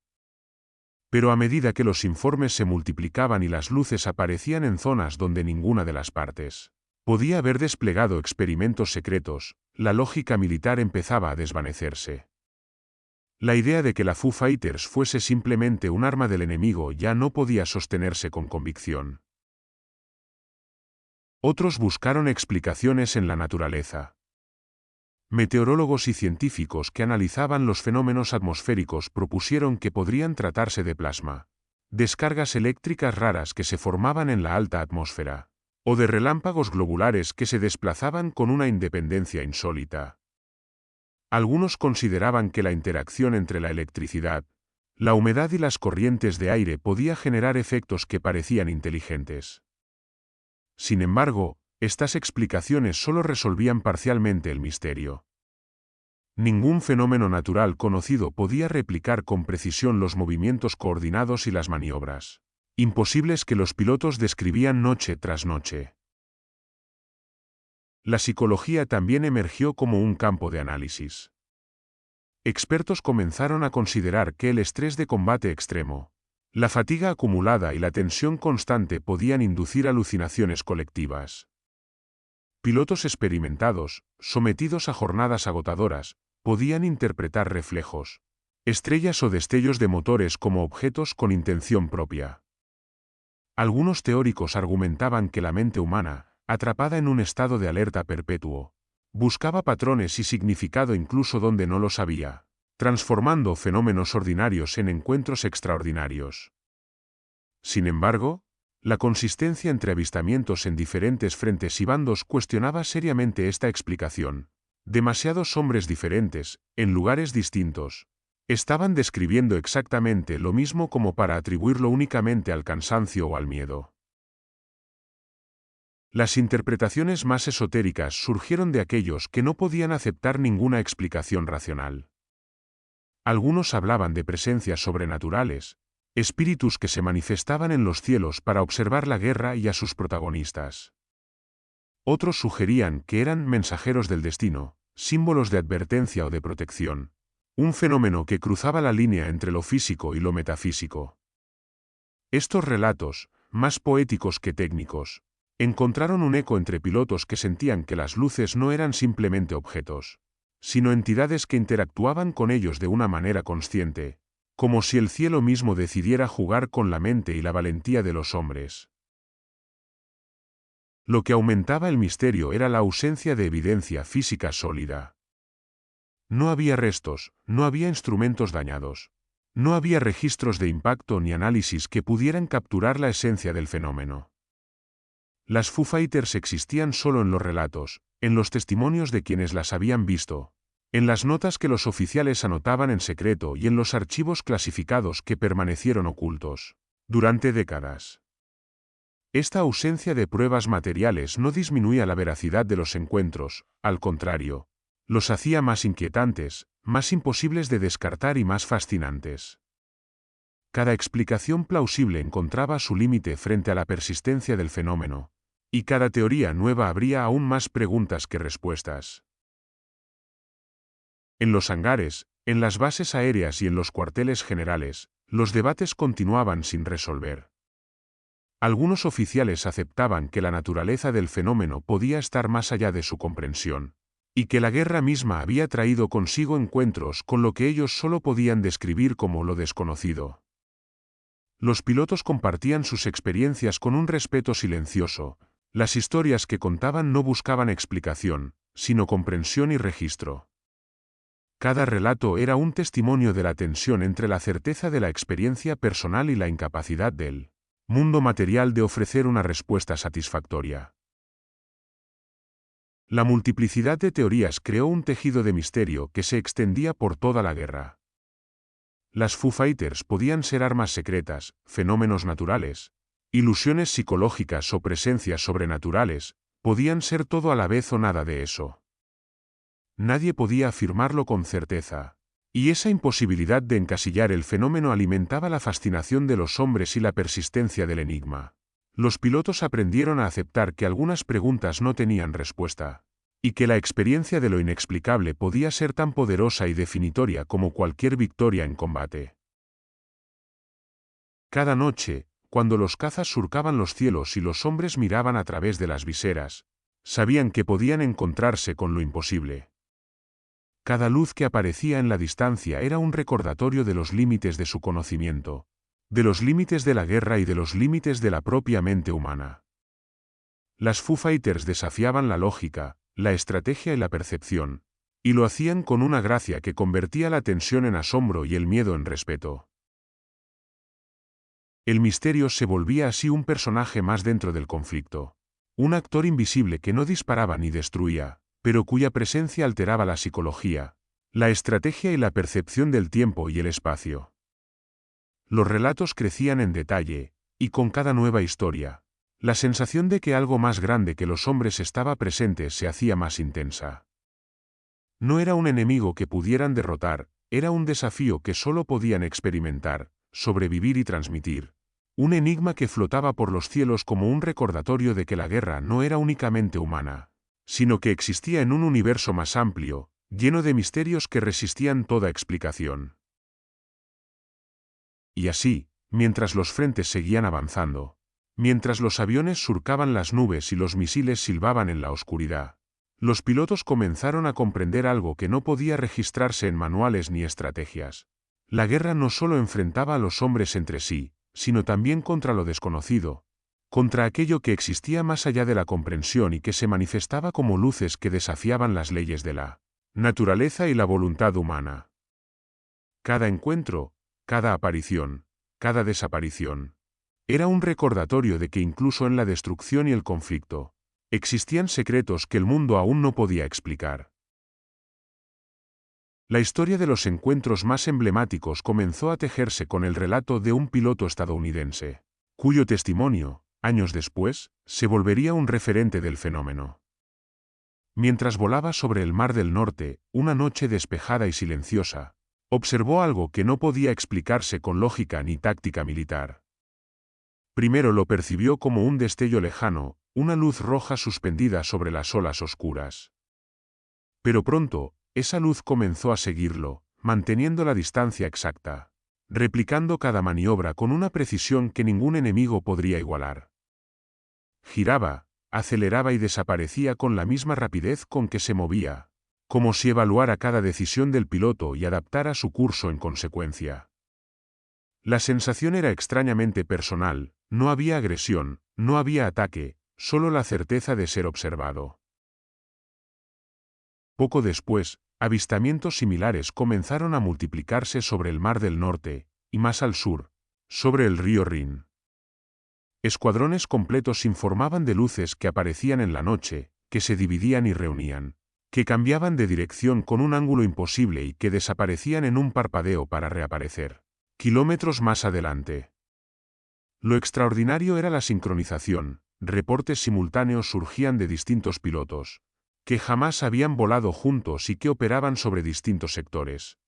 Pero a medida que los informes se multiplicaban y las luces aparecían en zonas donde ninguna de las partes podía haber desplegado experimentos secretos, la lógica militar empezaba a desvanecerse. La idea de que la Foo Fighters fuese simplemente un arma del enemigo ya no podía sostenerse con convicción. Otros buscaron explicaciones en la naturaleza. Meteorólogos y científicos que analizaban los fenómenos atmosféricos propusieron que podrían tratarse de plasma, descargas eléctricas raras que se formaban en la alta atmósfera, o de relámpagos globulares que se desplazaban con una independencia insólita. Algunos consideraban que la interacción entre la electricidad, la humedad y las corrientes de aire podía generar efectos que parecían inteligentes. Sin embargo, estas explicaciones solo resolvían parcialmente el misterio. Ningún fenómeno natural conocido podía replicar con precisión los movimientos coordinados y las maniobras imposibles que los pilotos describían noche tras noche. La psicología también emergió como un campo de análisis. Expertos comenzaron a considerar que el estrés de combate extremo, la fatiga acumulada y la tensión constante podían inducir alucinaciones colectivas. Pilotos experimentados, sometidos a jornadas agotadoras, podían interpretar reflejos, estrellas o destellos de motores como objetos con intención propia. Algunos teóricos argumentaban que la mente humana, atrapada en un estado de alerta perpetuo, buscaba patrones y significado incluso donde no los había, transformando fenómenos ordinarios en encuentros extraordinarios. Sin embargo, la consistencia entre avistamientos en diferentes frentes y bandos cuestionaba seriamente esta explicación. Demasiados hombres diferentes, en lugares distintos, estaban describiendo exactamente lo mismo como para atribuirlo únicamente al cansancio o al miedo. Las interpretaciones más esotéricas surgieron de aquellos que no podían aceptar ninguna explicación racional. Algunos hablaban de presencias sobrenaturales, espíritus que se manifestaban en los cielos para observar la guerra y a sus protagonistas. Otros sugerían que eran mensajeros del destino, símbolos de advertencia o de protección, un fenómeno que cruzaba la línea entre lo físico y lo metafísico. Estos relatos, más poéticos que técnicos, encontraron un eco entre pilotos que sentían que las luces no eran simplemente objetos, sino entidades que interactuaban con ellos de una manera consciente, como si el cielo mismo decidiera jugar con la mente y la valentía de los hombres. Lo que aumentaba el misterio era la ausencia de evidencia física sólida. No había restos, no había instrumentos dañados, no había registros de impacto ni análisis que pudieran capturar la esencia del fenómeno. Las Foo Fighters existían solo en los relatos, en los testimonios de quienes las habían visto, en las notas que los oficiales anotaban en secreto y en los archivos clasificados que permanecieron ocultos durante décadas. Esta ausencia de pruebas materiales no disminuía la veracidad de los encuentros, al contrario, los hacía más inquietantes, más imposibles de descartar y más fascinantes. Cada explicación plausible encontraba su límite frente a la persistencia del fenómeno, y cada teoría nueva abría aún más preguntas que respuestas. En los hangares, en las bases aéreas y en los cuarteles generales, los debates continuaban sin resolver. Algunos oficiales aceptaban que la naturaleza del fenómeno podía estar más allá de su comprensión, y que la guerra misma había traído consigo encuentros con lo que ellos solo podían describir como lo desconocido. Los pilotos compartían sus experiencias con un respeto silencioso. Las historias que contaban no buscaban explicación, sino comprensión y registro. Cada relato era un testimonio de la tensión entre la certeza de la experiencia personal y la incapacidad del mundo material de ofrecer una respuesta satisfactoria. La multiplicidad de teorías creó un tejido de misterio que se extendía por toda la guerra. Las Foo Fighters podían ser armas secretas, fenómenos naturales, ilusiones psicológicas o presencias sobrenaturales, podían ser todo a la vez o nada de eso. Nadie podía afirmarlo con certeza. Y esa imposibilidad de encasillar el fenómeno alimentaba la fascinación de los hombres y la persistencia del enigma. Los pilotos aprendieron a aceptar que algunas preguntas no tenían respuesta, y que la experiencia de lo inexplicable podía ser tan poderosa y definitoria como cualquier victoria en combate. Cada noche, cuando los cazas surcaban los cielos y los hombres miraban a través de las viseras, sabían que podían encontrarse con lo imposible. Cada luz que aparecía en la distancia era un recordatorio de los límites de su conocimiento, de los límites de la guerra y de los límites de la propia mente humana. Las Foo Fighters desafiaban la lógica, la estrategia y la percepción, y lo hacían con una gracia que convertía la tensión en asombro y el miedo en respeto. El misterio se volvía así un personaje más dentro del conflicto, un actor invisible que no disparaba ni destruía, pero cuya presencia alteraba la psicología, la estrategia y la percepción del tiempo y el espacio. Los relatos crecían en detalle, y con cada nueva historia, la sensación de que algo más grande que los hombres estaba presente se hacía más intensa. No era un enemigo que pudieran derrotar, era un desafío que solo podían experimentar, sobrevivir y transmitir. Un enigma que flotaba por los cielos como un recordatorio de que la guerra no era únicamente humana, sino que existía en un universo más amplio, lleno de misterios que resistían toda explicación. Y así, mientras los frentes seguían avanzando, mientras los aviones surcaban las nubes y los misiles silbaban en la oscuridad, los pilotos comenzaron a comprender algo que no podía registrarse en manuales ni estrategias. La guerra no solo enfrentaba a los hombres entre sí, sino también contra lo desconocido, contra aquello que existía más allá de la comprensión y que se manifestaba como luces que desafiaban las leyes de la naturaleza y la voluntad humana. Cada encuentro, cada aparición, cada desaparición, era un recordatorio de que incluso en la destrucción y el conflicto, existían secretos que el mundo aún no podía explicar. La historia de los encuentros más emblemáticos comenzó a tejerse con el relato de un piloto estadounidense, cuyo testimonio, años después, se volvería un referente del fenómeno. Mientras volaba sobre el Mar del Norte, una noche despejada y silenciosa, observó algo que no podía explicarse con lógica ni táctica militar. Primero lo percibió como un destello lejano, una luz roja suspendida sobre las olas oscuras. Pero pronto, esa luz comenzó a seguirlo, manteniendo la distancia exacta, replicando cada maniobra con una precisión que ningún enemigo podría igualar. Giraba, aceleraba y desaparecía con la misma rapidez con que se movía, como si evaluara cada decisión del piloto y adaptara su curso en consecuencia. La sensación era extrañamente personal, no había agresión, no había ataque, solo la certeza de ser observado. Poco después, avistamientos similares comenzaron a multiplicarse sobre el Mar del Norte, y más al sur, sobre el río Rin. Escuadrones completos informaban de luces que aparecían en la noche, que se dividían y reunían, que cambiaban de dirección con un ángulo imposible y que desaparecían en un parpadeo para reaparecer kilómetros más adelante. Lo extraordinario era la sincronización, reportes simultáneos surgían de distintos pilotos, que jamás habían volado juntos y que operaban sobre distintos sectores.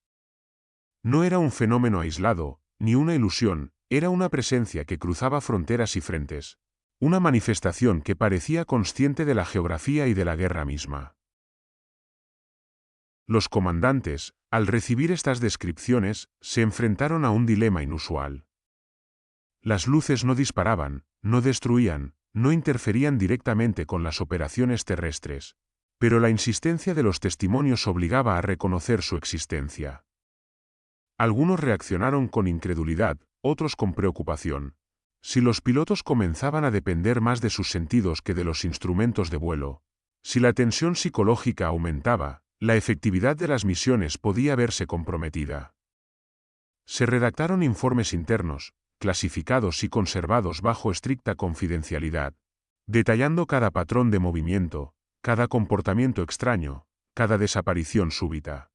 No era un fenómeno aislado, ni una ilusión, era una presencia que cruzaba fronteras y frentes, una manifestación que parecía consciente de la geografía y de la guerra misma. Los comandantes, al recibir estas descripciones, se enfrentaron a un dilema inusual. Las luces no disparaban, no destruían, no interferían directamente con las operaciones terrestres, pero la insistencia de los testimonios obligaba a reconocer su existencia. Algunos reaccionaron con incredulidad, otros con preocupación. Si los pilotos comenzaban a depender más de sus sentidos que de los instrumentos de vuelo, si la tensión psicológica aumentaba, la efectividad de las misiones podía verse comprometida. Se redactaron informes internos, clasificados y conservados bajo estricta confidencialidad, detallando cada patrón de movimiento, cada comportamiento extraño, cada desaparición súbita.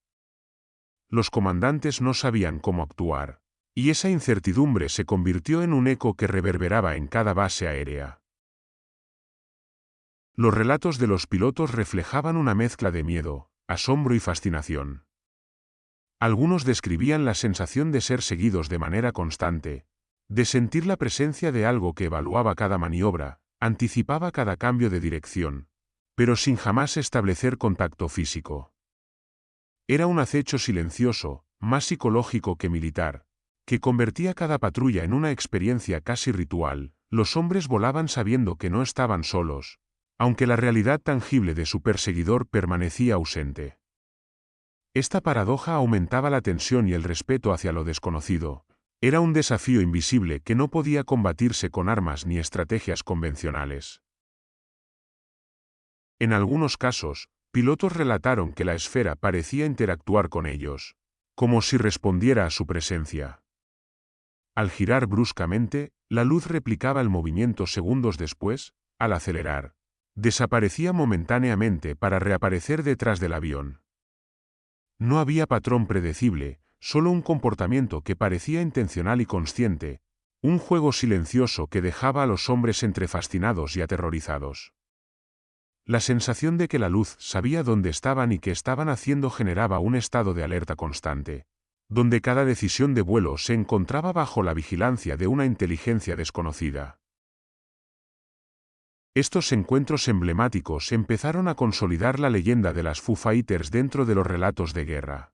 Los comandantes no sabían cómo actuar, y esa incertidumbre se convirtió en un eco que reverberaba en cada base aérea. Los relatos de los pilotos reflejaban una mezcla de miedo, asombro y fascinación. Algunos describían la sensación de ser seguidos de manera constante, de sentir la presencia de algo que evaluaba cada maniobra, anticipaba cada cambio de dirección, pero sin jamás establecer contacto físico. Era un acecho silencioso, más psicológico que militar, que convertía cada patrulla en una experiencia casi ritual. Los hombres volaban sabiendo que no estaban solos, aunque la realidad tangible de su perseguidor permanecía ausente. Esta paradoja aumentaba la tensión y el respeto hacia lo desconocido. Era un desafío invisible que no podía combatirse con armas ni estrategias convencionales. En algunos casos, pilotos relataron que la esfera parecía interactuar con ellos, como si respondiera a su presencia. Al girar bruscamente, la luz replicaba el movimiento segundos después. Al acelerar, desaparecía momentáneamente para reaparecer detrás del avión. No había patrón predecible, solo un comportamiento que parecía intencional y consciente, un juego silencioso que dejaba a los hombres entre fascinados y aterrorizados. La sensación de que la luz sabía dónde estaban y qué estaban haciendo generaba un estado de alerta constante, donde cada decisión de vuelo se encontraba bajo la vigilancia de una inteligencia desconocida. Estos encuentros emblemáticos empezaron a consolidar la leyenda de las Foo Fighters dentro de los relatos de guerra.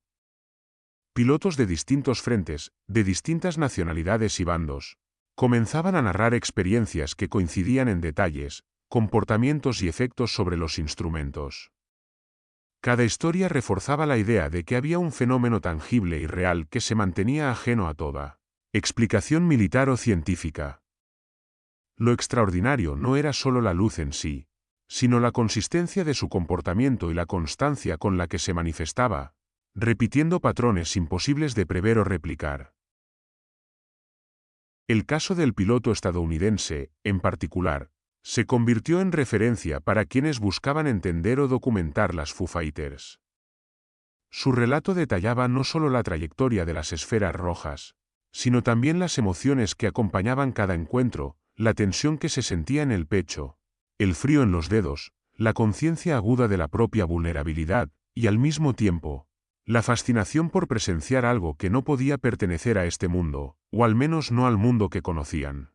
Pilotos de distintos frentes, de distintas nacionalidades y bandos, comenzaban a narrar experiencias que coincidían en detalles, comportamientos y efectos sobre los instrumentos. Cada historia reforzaba la idea de que había un fenómeno tangible y real que se mantenía ajeno a toda explicación militar o científica. Lo extraordinario no era solo la luz en sí, sino la consistencia de su comportamiento y la constancia con la que se manifestaba, repitiendo patrones imposibles de prever o replicar. El caso del piloto estadounidense, en particular, se convirtió en referencia para quienes buscaban entender o documentar las Foo Fighters. Su relato detallaba no solo la trayectoria de las esferas rojas, sino también las emociones que acompañaban cada encuentro, la tensión que se sentía en el pecho, el frío en los dedos, la conciencia aguda de la propia vulnerabilidad, y al mismo tiempo, la fascinación por presenciar algo que no podía pertenecer a este mundo, o al menos no al mundo que conocían.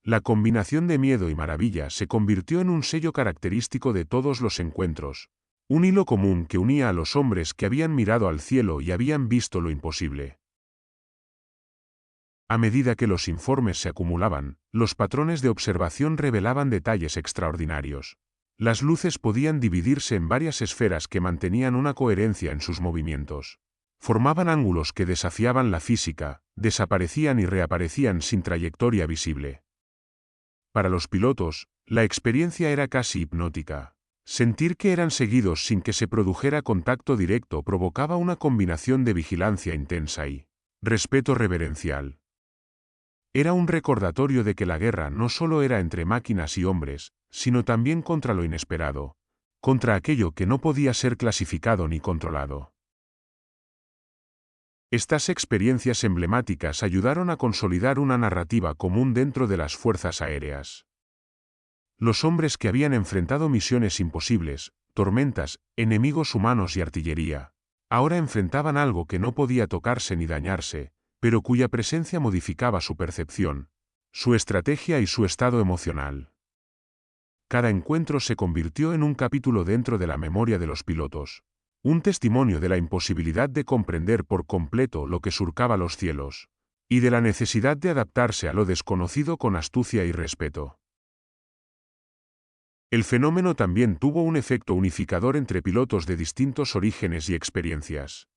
La combinación de miedo y maravilla se convirtió en un sello característico de todos los encuentros, un hilo común que unía a los hombres que habían mirado al cielo y habían visto lo imposible. A medida que los informes se acumulaban, los patrones de observación revelaban detalles extraordinarios. Las luces podían dividirse en varias esferas que mantenían una coherencia en sus movimientos. Formaban ángulos que desafiaban la física, desaparecían y reaparecían sin trayectoria visible. Para los pilotos, la experiencia era casi hipnótica. Sentir que eran seguidos sin que se produjera contacto directo provocaba una combinación de vigilancia intensa y respeto reverencial. Era un recordatorio de que la guerra no solo era entre máquinas y hombres, sino también contra lo inesperado, contra aquello que no podía ser clasificado ni controlado. Estas experiencias emblemáticas ayudaron a consolidar una narrativa común dentro de las fuerzas aéreas. Los hombres que habían enfrentado misiones imposibles, tormentas, enemigos humanos y artillería, ahora enfrentaban algo que no podía tocarse ni dañarse, pero cuya presencia modificaba su percepción, su estrategia y su estado emocional. Cada encuentro se convirtió en un capítulo dentro de la memoria de los pilotos, un testimonio de la imposibilidad de comprender por completo lo que surcaba los cielos, y de la necesidad de adaptarse a lo desconocido con astucia y respeto. El fenómeno también tuvo un efecto unificador entre pilotos de distintos orígenes y experiencias.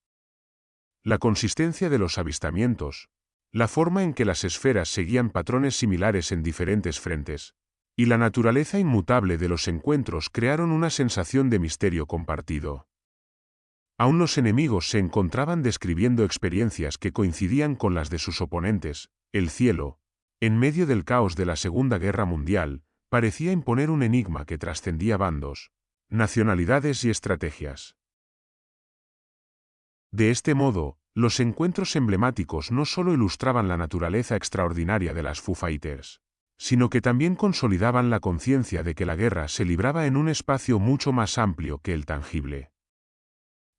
La consistencia de los avistamientos, la forma en que las esferas seguían patrones similares en diferentes frentes, y la naturaleza inmutable de los encuentros crearon una sensación de misterio compartido. Aún los enemigos se encontraban describiendo experiencias que coincidían con las de sus oponentes. El cielo, en medio del caos de la Segunda Guerra Mundial, parecía imponer un enigma que trascendía bandos, nacionalidades y estrategias. De este modo, los encuentros emblemáticos no solo ilustraban la naturaleza extraordinaria de las Foo Fighters, sino que también consolidaban la conciencia de que la guerra se libraba en un espacio mucho más amplio que el tangible.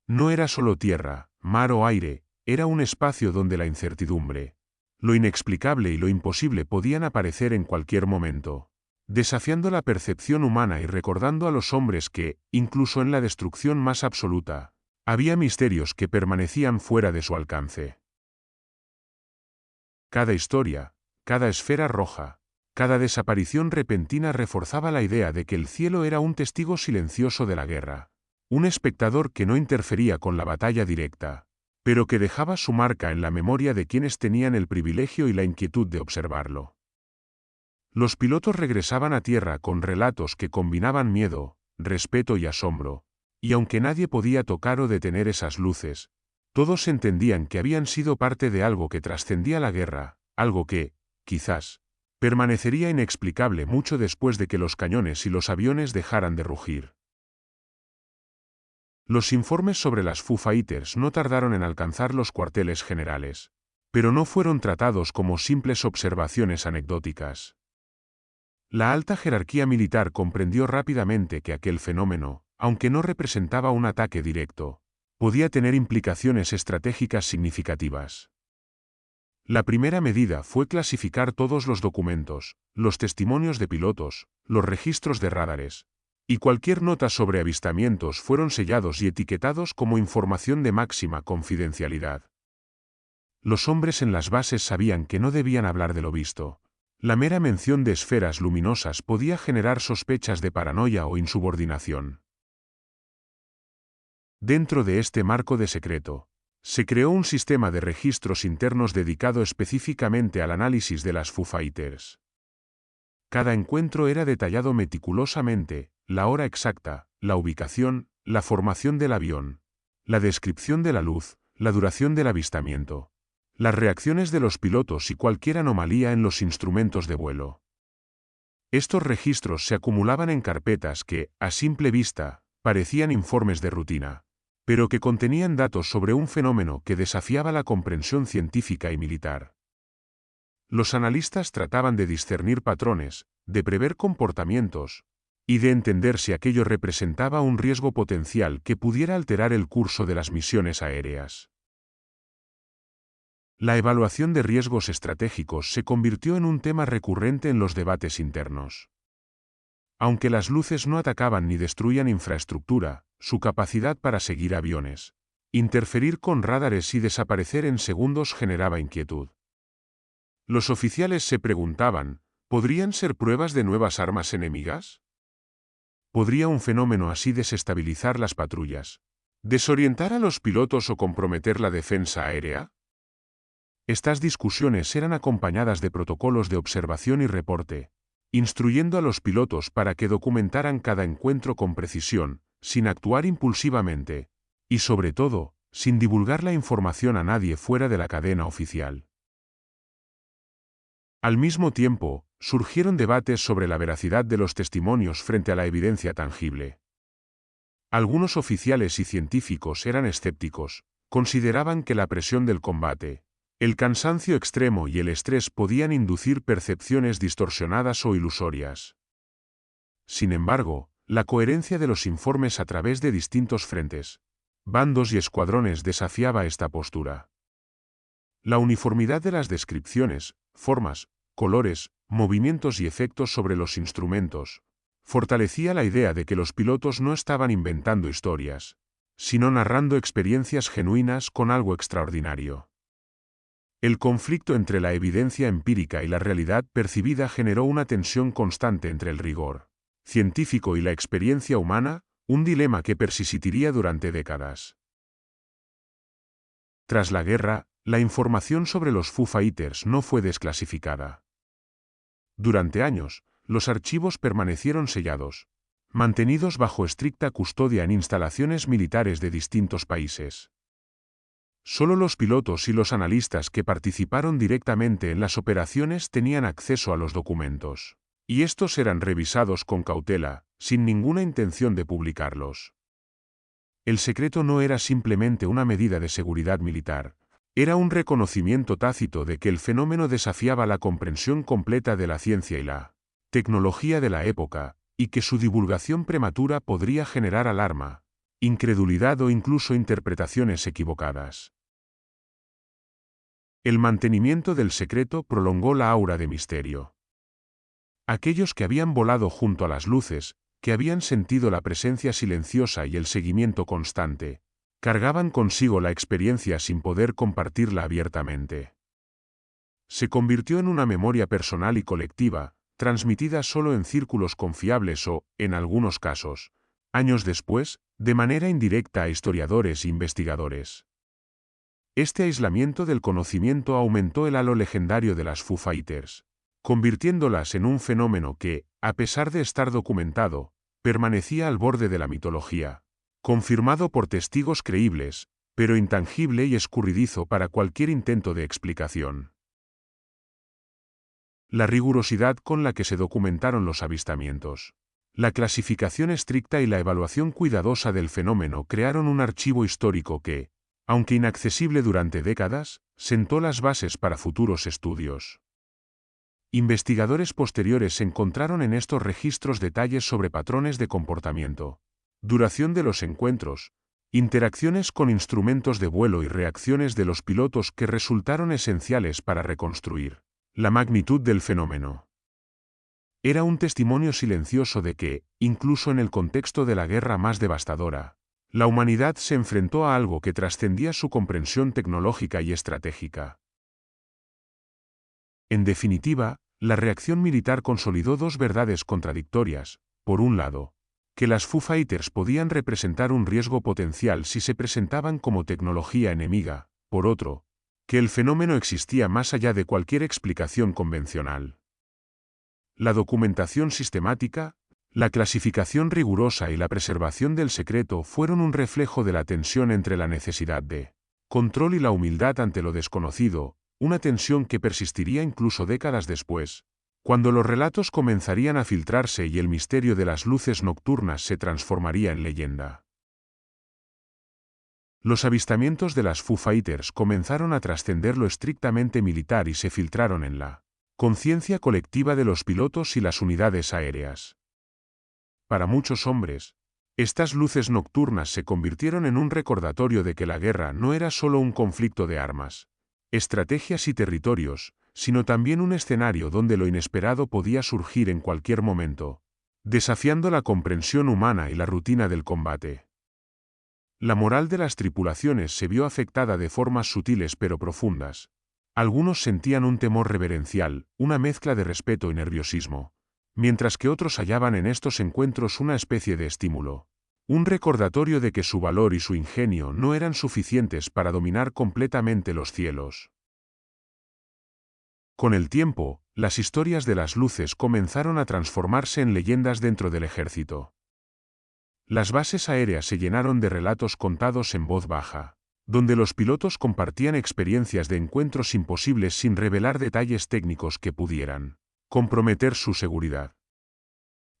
No era solo tierra, mar o aire, era un espacio donde la incertidumbre, lo inexplicable y lo imposible podían aparecer en cualquier momento, desafiando la percepción humana y recordando a los hombres que, incluso en la destrucción más absoluta, había misterios que permanecían fuera de su alcance. Cada historia, cada esfera roja, cada desaparición repentina reforzaba la idea de que el cielo era un testigo silencioso de la guerra, un espectador que no interfería con la batalla directa, pero que dejaba su marca en la memoria de quienes tenían el privilegio y la inquietud de observarlo. Los pilotos regresaban a tierra con relatos que combinaban miedo, respeto y asombro, y aunque nadie podía tocar o detener esas luces, todos entendían que habían sido parte de algo que trascendía la guerra, algo que, quizás, permanecería inexplicable mucho después de que los cañones y los aviones dejaran de rugir. Los informes sobre las Foo Fighters no tardaron en alcanzar los cuarteles generales, pero no fueron tratados como simples observaciones anecdóticas. La alta jerarquía militar comprendió rápidamente que aquel fenómeno, aunque no representaba un ataque directo, podía tener implicaciones estratégicas significativas. La primera medida fue clasificar todos los documentos, los testimonios de pilotos, los registros de radares, y cualquier nota sobre avistamientos fueron sellados y etiquetados como información de máxima confidencialidad. Los hombres en las bases sabían que no debían hablar de lo visto. La mera mención de esferas luminosas podía generar sospechas de paranoia o insubordinación. Dentro de este marco de secreto, se creó un sistema de registros internos dedicado específicamente al análisis de las Foo Fighters. Cada encuentro era detallado meticulosamente, la hora exacta, la ubicación, la formación del avión, la descripción de la luz, la duración del avistamiento, las reacciones de los pilotos y cualquier anomalía en los instrumentos de vuelo. Estos registros se acumulaban en carpetas que, a simple vista, parecían informes de rutina, pero que contenían datos sobre un fenómeno que desafiaba la comprensión científica y militar. Los analistas trataban de discernir patrones, de prever comportamientos, y de entender si aquello representaba un riesgo potencial que pudiera alterar el curso de las misiones aéreas. La evaluación de riesgos estratégicos se convirtió en un tema recurrente en los debates internos. Aunque las luces no atacaban ni destruían infraestructura, su capacidad para seguir aviones, interferir con radares y desaparecer en segundos generaba inquietud. Los oficiales se preguntaban, ¿podrían ser pruebas de nuevas armas enemigas? ¿Podría un fenómeno así desestabilizar las patrullas, desorientar a los pilotos o comprometer la defensa aérea? Estas discusiones eran acompañadas de protocolos de observación y reporte, instruyendo a los pilotos para que documentaran cada encuentro con precisión, sin actuar impulsivamente, y sobre todo, sin divulgar la información a nadie fuera de la cadena oficial. Al mismo tiempo, surgieron debates sobre la veracidad de los testimonios frente a la evidencia tangible. Algunos oficiales y científicos eran escépticos, consideraban que la presión del combate, el cansancio extremo y el estrés podían inducir percepciones distorsionadas o ilusorias. Sin embargo, la coherencia de los informes a través de distintos frentes, bandos y escuadrones desafiaba esta postura. La uniformidad de las descripciones, formas, colores, movimientos y efectos sobre los instrumentos, fortalecía la idea de que los pilotos no estaban inventando historias, sino narrando experiencias genuinas con algo extraordinario. El conflicto entre la evidencia empírica y la realidad percibida generó una tensión constante entre el rigor científico y la experiencia humana, un dilema que persistiría durante décadas. Tras la guerra, La información sobre los Foo Fighters no fue desclasificada. Durante años, los archivos permanecieron sellados, mantenidos bajo estricta custodia en instalaciones militares de distintos países. Solo los pilotos y los analistas que participaron directamente en las operaciones tenían acceso a los documentos, y estos eran revisados con cautela, sin ninguna intención de publicarlos. El secreto no era simplemente una medida de seguridad militar, era un reconocimiento tácito de que el fenómeno desafiaba la comprensión completa de la ciencia y la tecnología de la época, y que su divulgación prematura podría generar alarma, incredulidad o incluso interpretaciones equivocadas. El mantenimiento del secreto prolongó la aura de misterio. Aquellos que habían volado junto a las luces, que habían sentido la presencia silenciosa y el seguimiento constante, cargaban consigo la experiencia sin poder compartirla abiertamente. Se convirtió en una memoria personal y colectiva, transmitida solo en círculos confiables o, en algunos casos, años después, de manera indirecta a historiadores e investigadores. Este aislamiento del conocimiento aumentó el halo legendario de las Foo Fighters, convirtiéndolas en un fenómeno que, a pesar de estar documentado, permanecía al borde de la mitología, confirmado por testigos creíbles, pero intangible y escurridizo para cualquier intento de explicación. La rigurosidad con la que se documentaron los avistamientos, la clasificación estricta y la evaluación cuidadosa del fenómeno crearon un archivo histórico que, aunque inaccesible durante décadas, sentó las bases para futuros estudios. Investigadores posteriores encontraron en estos registros detalles sobre patrones de comportamiento, duración de los encuentros, interacciones con instrumentos de vuelo y reacciones de los pilotos que resultaron esenciales para reconstruir la magnitud del fenómeno. Era un testimonio silencioso de que, incluso en el contexto de la guerra más devastadora, la humanidad se enfrentó a algo que trascendía su comprensión tecnológica y estratégica. En definitiva, la reacción militar consolidó dos verdades contradictorias. Por un lado, que las Foo Fighters podían representar un riesgo potencial si se presentaban como tecnología enemiga; por otro, que el fenómeno existía más allá de cualquier explicación convencional. La documentación sistemática, la clasificación rigurosa y la preservación del secreto fueron un reflejo de la tensión entre la necesidad de control y la humildad ante lo desconocido, una tensión que persistiría incluso décadas después, cuando los relatos comenzarían a filtrarse y el misterio de las luces nocturnas se transformaría en leyenda. Los avistamientos de las Foo Fighters comenzaron a trascender lo estrictamente militar y se filtraron en la conciencia colectiva de los pilotos y las unidades aéreas. Para muchos hombres, estas luces nocturnas se convirtieron en un recordatorio de que la guerra no era solo un conflicto de armas, estrategias y territorios, sino también un escenario donde lo inesperado podía surgir en cualquier momento, desafiando la comprensión humana y la rutina del combate. La moral de las tripulaciones se vio afectada de formas sutiles pero profundas. Algunos sentían un temor reverencial, una mezcla de respeto y nerviosismo, mientras que otros hallaban en estos encuentros una especie de estímulo, un recordatorio de que su valor y su ingenio no eran suficientes para dominar completamente los cielos. Con el tiempo, las historias de las luces comenzaron a transformarse en leyendas dentro del ejército. Las bases aéreas se llenaron de relatos contados en voz baja, donde los pilotos compartían experiencias de encuentros imposibles sin revelar detalles técnicos que pudieran comprometer su seguridad.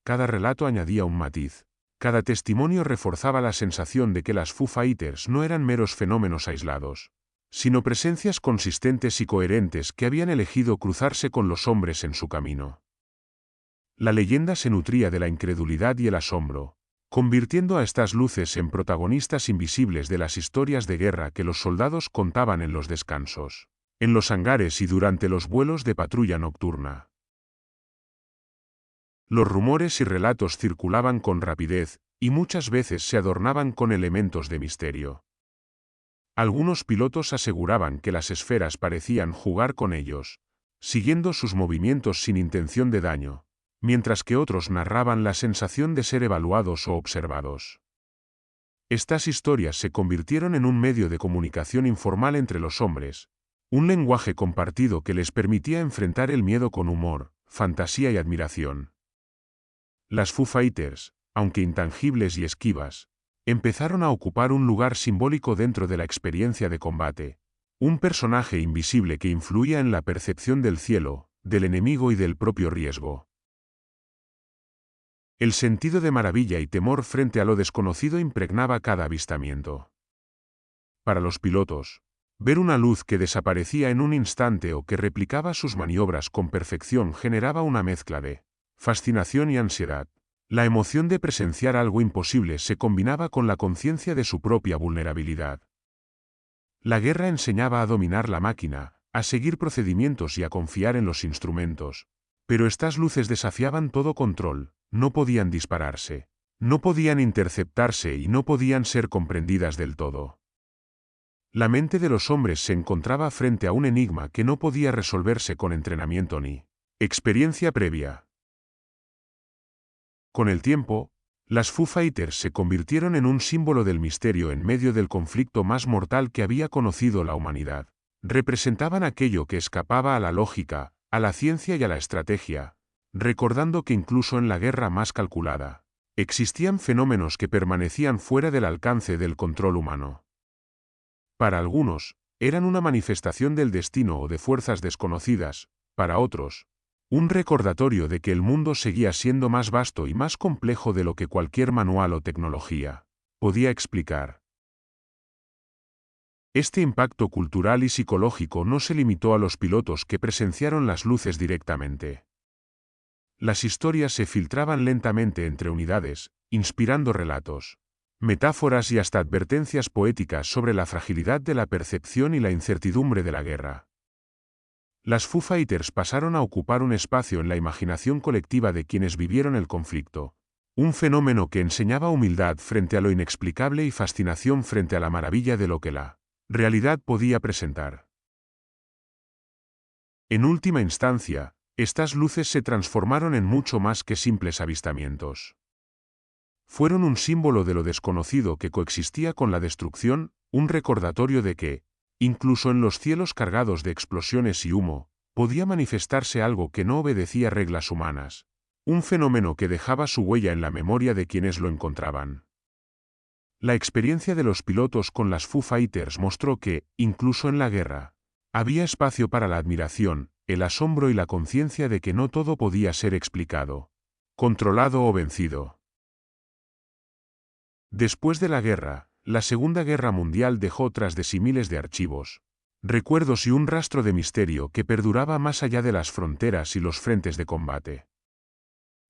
Cada relato añadía un matiz, cada testimonio reforzaba la sensación de que las Foo Fighters no eran meros fenómenos aislados, sino presencias consistentes y coherentes que habían elegido cruzarse con los hombres en su camino. La leyenda se nutría de la incredulidad y el asombro, convirtiendo a estas luces en protagonistas invisibles de las historias de guerra que los soldados contaban en los descansos, en los hangares y durante los vuelos de patrulla nocturna. Los rumores y relatos circulaban con rapidez, y muchas veces se adornaban con elementos de misterio. Algunos pilotos aseguraban que las esferas parecían jugar con ellos, siguiendo sus movimientos sin intención de daño, mientras que otros narraban la sensación de ser evaluados o observados. Estas historias se convirtieron en un medio de comunicación informal entre los hombres, un lenguaje compartido que les permitía enfrentar el miedo con humor, fantasía y admiración. Las Foo Fighters, aunque intangibles y esquivas, empezaron a ocupar un lugar simbólico dentro de la experiencia de combate, un personaje invisible que influía en la percepción del cielo, del enemigo y del propio riesgo. El sentido de maravilla y temor frente a lo desconocido impregnaba cada avistamiento. Para los pilotos, ver una luz que desaparecía en un instante o que replicaba sus maniobras con perfección generaba una mezcla de fascinación y ansiedad. La emoción de presenciar algo imposible se combinaba con la conciencia de su propia vulnerabilidad. La guerra enseñaba a dominar la máquina, a seguir procedimientos y a confiar en los instrumentos. Pero estas luces desafiaban todo control, no podían dispararse, no podían interceptarse y no podían ser comprendidas del todo. La mente de los hombres se encontraba frente a un enigma que no podía resolverse con entrenamiento ni experiencia previa. Con el tiempo, las Foo Fighters se convirtieron en un símbolo del misterio en medio del conflicto más mortal que había conocido la humanidad. Representaban aquello que escapaba a la lógica, a la ciencia y a la estrategia, recordando que incluso en la guerra más calculada, existían fenómenos que permanecían fuera del alcance del control humano. Para algunos, eran una manifestación del destino o de fuerzas desconocidas, para otros, un recordatorio de que el mundo seguía siendo más vasto y más complejo de lo que cualquier manual o tecnología podía explicar. Este impacto cultural y psicológico no se limitó a los pilotos que presenciaron las luces directamente. Las historias se filtraban lentamente entre unidades, inspirando relatos, metáforas y hasta advertencias poéticas sobre la fragilidad de la percepción y la incertidumbre de la guerra. Las Foo Fighters pasaron a ocupar un espacio en la imaginación colectiva de quienes vivieron el conflicto, un fenómeno que enseñaba humildad frente a lo inexplicable y fascinación frente a la maravilla de lo que la realidad podía presentar. En última instancia, estas luces se transformaron en mucho más que simples avistamientos. Fueron un símbolo de lo desconocido que coexistía con la destrucción, un recordatorio de que, incluso en los cielos cargados de explosiones y humo, podía manifestarse algo que no obedecía reglas humanas, un fenómeno que dejaba su huella en la memoria de quienes lo encontraban. La experiencia de los pilotos con las Foo Fighters mostró que, incluso en la guerra, había espacio para la admiración, el asombro y la conciencia de que no todo podía ser explicado, controlado o vencido. Después de la guerra, la Segunda Guerra Mundial dejó tras de sí miles de archivos, recuerdos y un rastro de misterio que perduraba más allá de las fronteras y los frentes de combate.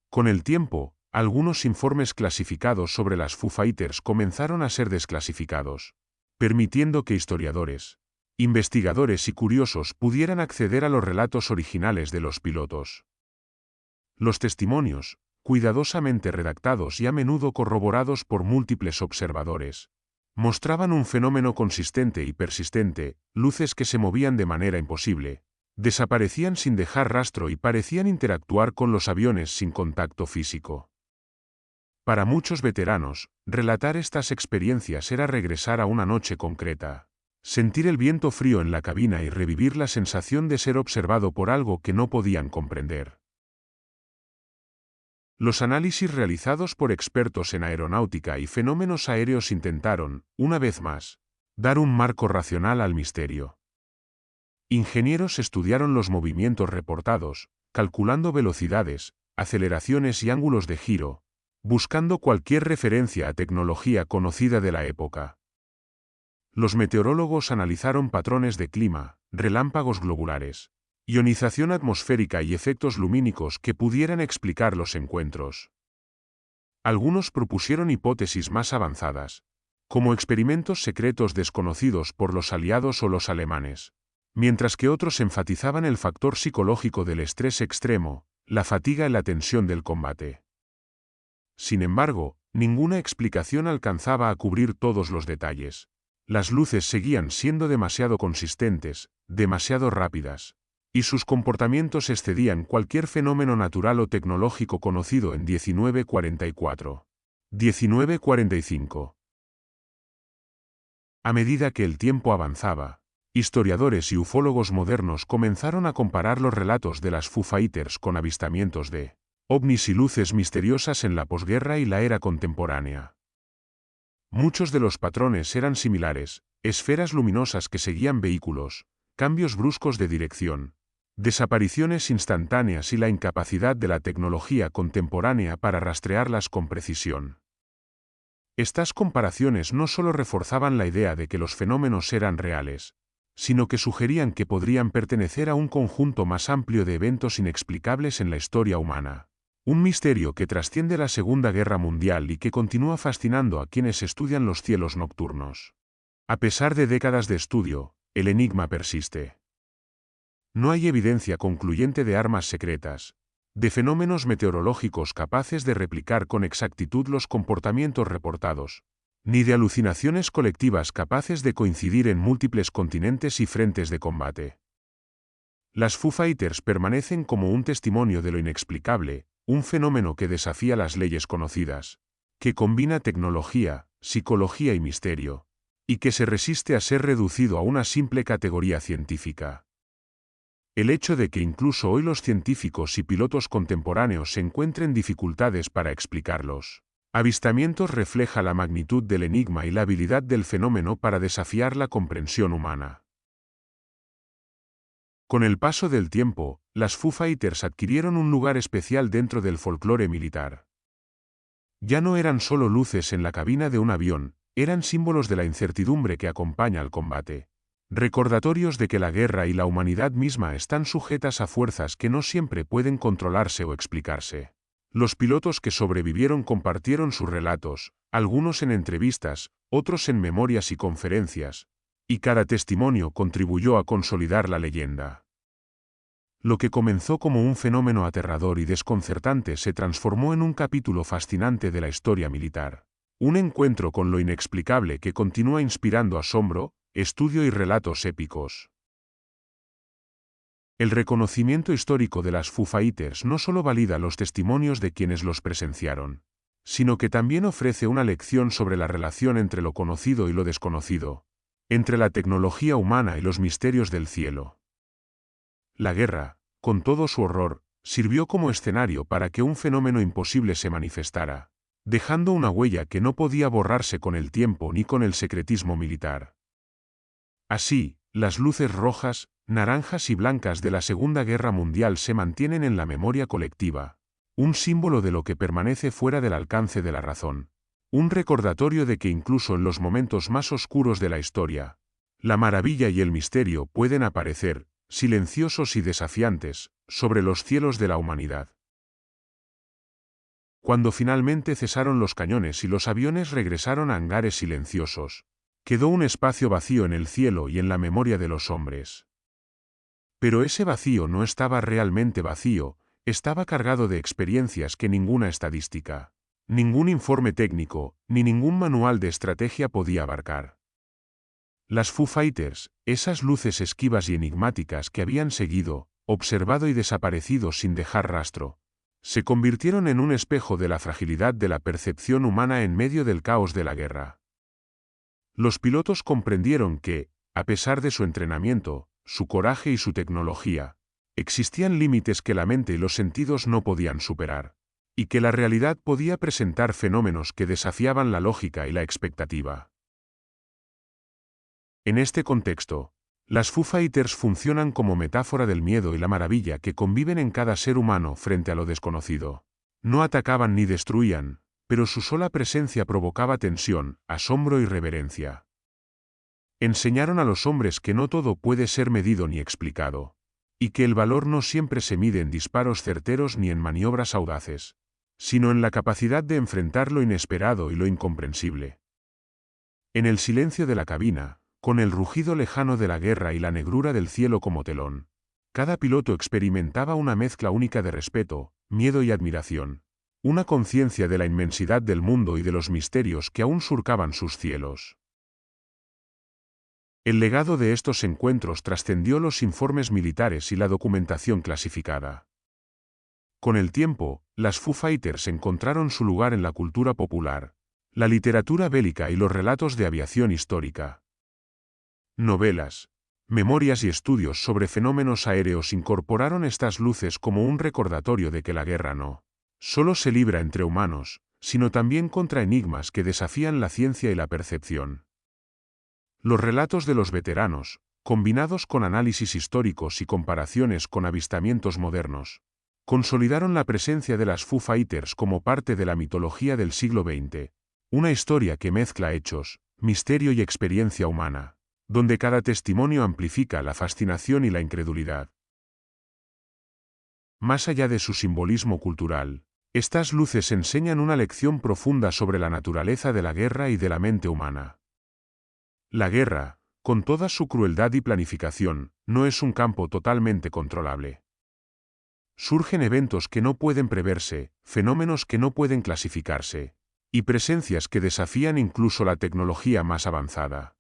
Con el tiempo, algunos informes clasificados sobre las Foo Fighters comenzaron a ser desclasificados, permitiendo que historiadores, investigadores y curiosos pudieran acceder a los relatos originales de los pilotos. Los testimonios, cuidadosamente redactados y a menudo corroborados por múltiples observadores, mostraban un fenómeno consistente y persistente, luces que se movían de manera imposible, desaparecían sin dejar rastro y parecían interactuar con los aviones sin contacto físico. Para muchos veteranos, relatar estas experiencias era regresar a una noche concreta, sentir el viento frío en la cabina y revivir la sensación de ser observado por algo que no podían comprender. Los análisis realizados por expertos en aeronáutica y fenómenos aéreos intentaron, una vez más, dar un marco racional al misterio. Ingenieros estudiaron los movimientos reportados, calculando velocidades, aceleraciones y ángulos de giro, buscando cualquier referencia a tecnología conocida de la época. Los meteorólogos analizaron patrones de clima, relámpagos globulares, ionización atmosférica y efectos lumínicos que pudieran explicar los encuentros. Algunos propusieron hipótesis más avanzadas, como experimentos secretos desconocidos por los aliados o los alemanes, mientras que otros enfatizaban el factor psicológico del estrés extremo, la fatiga y la tensión del combate. Sin embargo, ninguna explicación alcanzaba a cubrir todos los detalles. Las luces seguían siendo demasiado consistentes, demasiado rápidas, y sus comportamientos excedían cualquier fenómeno natural o tecnológico conocido en 1944. 1945. A medida que el tiempo avanzaba, historiadores y ufólogos modernos comenzaron a comparar los relatos de las Foo Fighters con avistamientos de ovnis y luces misteriosas en la posguerra y la era contemporánea. Muchos de los patrones eran similares: esferas luminosas que seguían vehículos, cambios bruscos de dirección, desapariciones instantáneas y la incapacidad de la tecnología contemporánea para rastrearlas con precisión. Estas comparaciones no solo reforzaban la idea de que los fenómenos eran reales, sino que sugerían que podrían pertenecer a un conjunto más amplio de eventos inexplicables en la historia humana. Un misterio que trasciende la Segunda Guerra Mundial y que continúa fascinando a quienes estudian los cielos nocturnos. A pesar de décadas de estudio, el enigma persiste. No hay evidencia concluyente de armas secretas, de fenómenos meteorológicos capaces de replicar con exactitud los comportamientos reportados, ni de alucinaciones colectivas capaces de coincidir en múltiples continentes y frentes de combate. Las Foo Fighters permanecen como un testimonio de lo inexplicable, un fenómeno que desafía las leyes conocidas, que combina tecnología, psicología y misterio, y que se resiste a ser reducido a una simple categoría científica. El hecho de que incluso hoy los científicos y pilotos contemporáneos se encuentren dificultades para explicarlos avistamientos refleja la magnitud del enigma y la habilidad del fenómeno para desafiar la comprensión humana. Con el paso del tiempo, las Foo Fighters adquirieron un lugar especial dentro del folclore militar. Ya no eran solo luces en la cabina de un avión, eran símbolos de la incertidumbre que acompaña al combate. Recordatorios de que la guerra y la humanidad misma están sujetas a fuerzas que no siempre pueden controlarse o explicarse. Los pilotos que sobrevivieron compartieron sus relatos, algunos en entrevistas, otros en memorias y conferencias, y cada testimonio contribuyó a consolidar la leyenda. Lo que comenzó como un fenómeno aterrador y desconcertante se transformó en un capítulo fascinante de la historia militar. Un encuentro con lo inexplicable que continúa inspirando asombro, estudio y relatos épicos. El reconocimiento histórico de las Foo Fighters no solo valida los testimonios de quienes los presenciaron, sino que también ofrece una lección sobre la relación entre lo conocido y lo desconocido, entre la tecnología humana y los misterios del cielo. La guerra, con todo su horror, sirvió como escenario para que un fenómeno imposible se manifestara, dejando una huella que no podía borrarse con el tiempo ni con el secretismo militar. Así, las luces rojas, naranjas y blancas de la Segunda Guerra Mundial se mantienen en la memoria colectiva, un símbolo de lo que permanece fuera del alcance de la razón, un recordatorio de que incluso en los momentos más oscuros de la historia, la maravilla y el misterio pueden aparecer, silenciosos y desafiantes, sobre los cielos de la humanidad. Cuando finalmente cesaron los cañones y los aviones regresaron a hangares silenciosos, quedó un espacio vacío en el cielo y en la memoria de los hombres. Pero ese vacío no estaba realmente vacío, estaba cargado de experiencias que ninguna estadística, ningún informe técnico, ni ningún manual de estrategia podía abarcar. Las Foo Fighters, esas luces esquivas y enigmáticas que habían seguido, observado y desaparecido sin dejar rastro, se convirtieron en un espejo de la fragilidad de la percepción humana en medio del caos de la guerra. Los pilotos comprendieron que, a pesar de su entrenamiento, su coraje y su tecnología, existían límites que la mente y los sentidos no podían superar, y que la realidad podía presentar fenómenos que desafiaban la lógica y la expectativa. En este contexto, las Foo Fighters funcionan como metáfora del miedo y la maravilla que conviven en cada ser humano frente a lo desconocido. No atacaban ni destruían, pero su sola presencia provocaba tensión, asombro y reverencia. Enseñaron a los hombres que no todo puede ser medido ni explicado, y que el valor no siempre se mide en disparos certeros ni en maniobras audaces, sino en la capacidad de enfrentar lo inesperado y lo incomprensible. En el silencio de la cabina, con el rugido lejano de la guerra y la negrura del cielo como telón, cada piloto experimentaba una mezcla única de respeto, miedo y admiración, una conciencia de la inmensidad del mundo y de los misterios que aún surcaban sus cielos. El legado de estos encuentros trascendió los informes militares y la documentación clasificada. Con el tiempo, las Foo Fighters encontraron su lugar en la cultura popular, la literatura bélica y los relatos de aviación histórica, Novelas, memorias y estudios sobre fenómenos aéreos incorporaron estas luces como un recordatorio de que la guerra no solo se libra entre humanos, sino también contra enigmas que desafían la ciencia y la percepción. Los relatos de los veteranos, combinados con análisis históricos y comparaciones con avistamientos modernos, consolidaron la presencia de las Foo Fighters como parte de la mitología del siglo XX, una historia que mezcla hechos, misterio y experiencia humana, donde cada testimonio amplifica la fascinación y la incredulidad. Más allá de su simbolismo cultural, estas luces enseñan una lección profunda sobre la naturaleza de la guerra y de la mente humana. La guerra, con toda su crueldad y planificación, no es un campo totalmente controlable. Surgen eventos que no pueden preverse, fenómenos que no pueden clasificarse, y presencias que desafían incluso la tecnología más avanzada.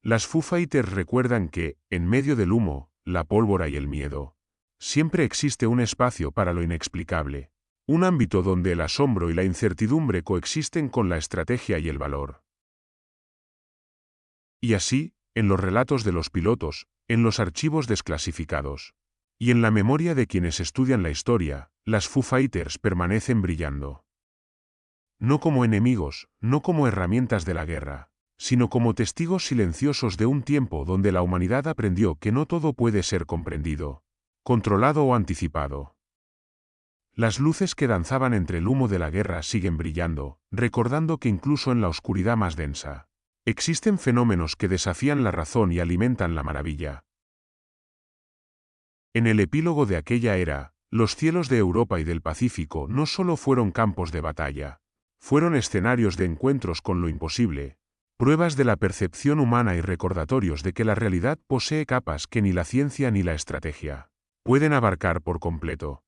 Las Foo Fighters recuerdan que, en medio del humo, la pólvora y el miedo, siempre existe un espacio para lo inexplicable, un ámbito donde el asombro y la incertidumbre coexisten con la estrategia y el valor. Y así, en los relatos de los pilotos, en los archivos desclasificados, y en la memoria de quienes estudian la historia, las Foo Fighters permanecen brillando. No como enemigos, no como herramientas de la guerra, sino como testigos silenciosos de un tiempo donde la humanidad aprendió que no todo puede ser comprendido, controlado o anticipado. Las luces que danzaban entre el humo de la guerra siguen brillando, recordando que incluso en la oscuridad más densa, existen fenómenos que desafían la razón y alimentan la maravilla. En el epílogo de aquella era, los cielos de Europa y del Pacífico no solo fueron campos de batalla, fueron escenarios de encuentros con lo imposible, pruebas de la percepción humana y recordatorios de que la realidad posee capas que ni la ciencia ni la estrategia pueden abarcar por completo.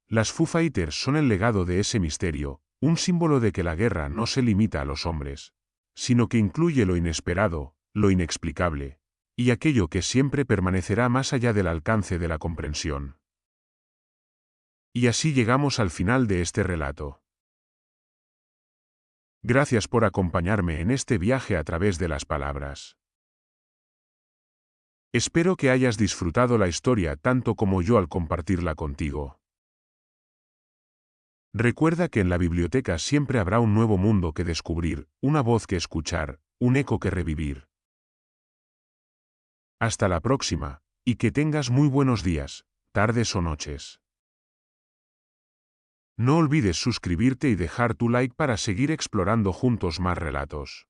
Las Foo Fighters son el legado de ese misterio, un símbolo de que la guerra no se limita a los hombres, sino que incluye lo inesperado, lo inexplicable, y aquello que siempre permanecerá más allá del alcance de la comprensión. Y así llegamos al final de este relato. Gracias por acompañarme en este viaje a través de las palabras. Espero que hayas disfrutado la historia tanto como yo al compartirla contigo. Recuerda que en la biblioteca siempre habrá un nuevo mundo que descubrir, una voz que escuchar, un eco que revivir. Hasta la próxima, y que tengas muy buenos días, tardes o noches. No olvides suscribirte y dejar tu like para seguir explorando juntos más relatos.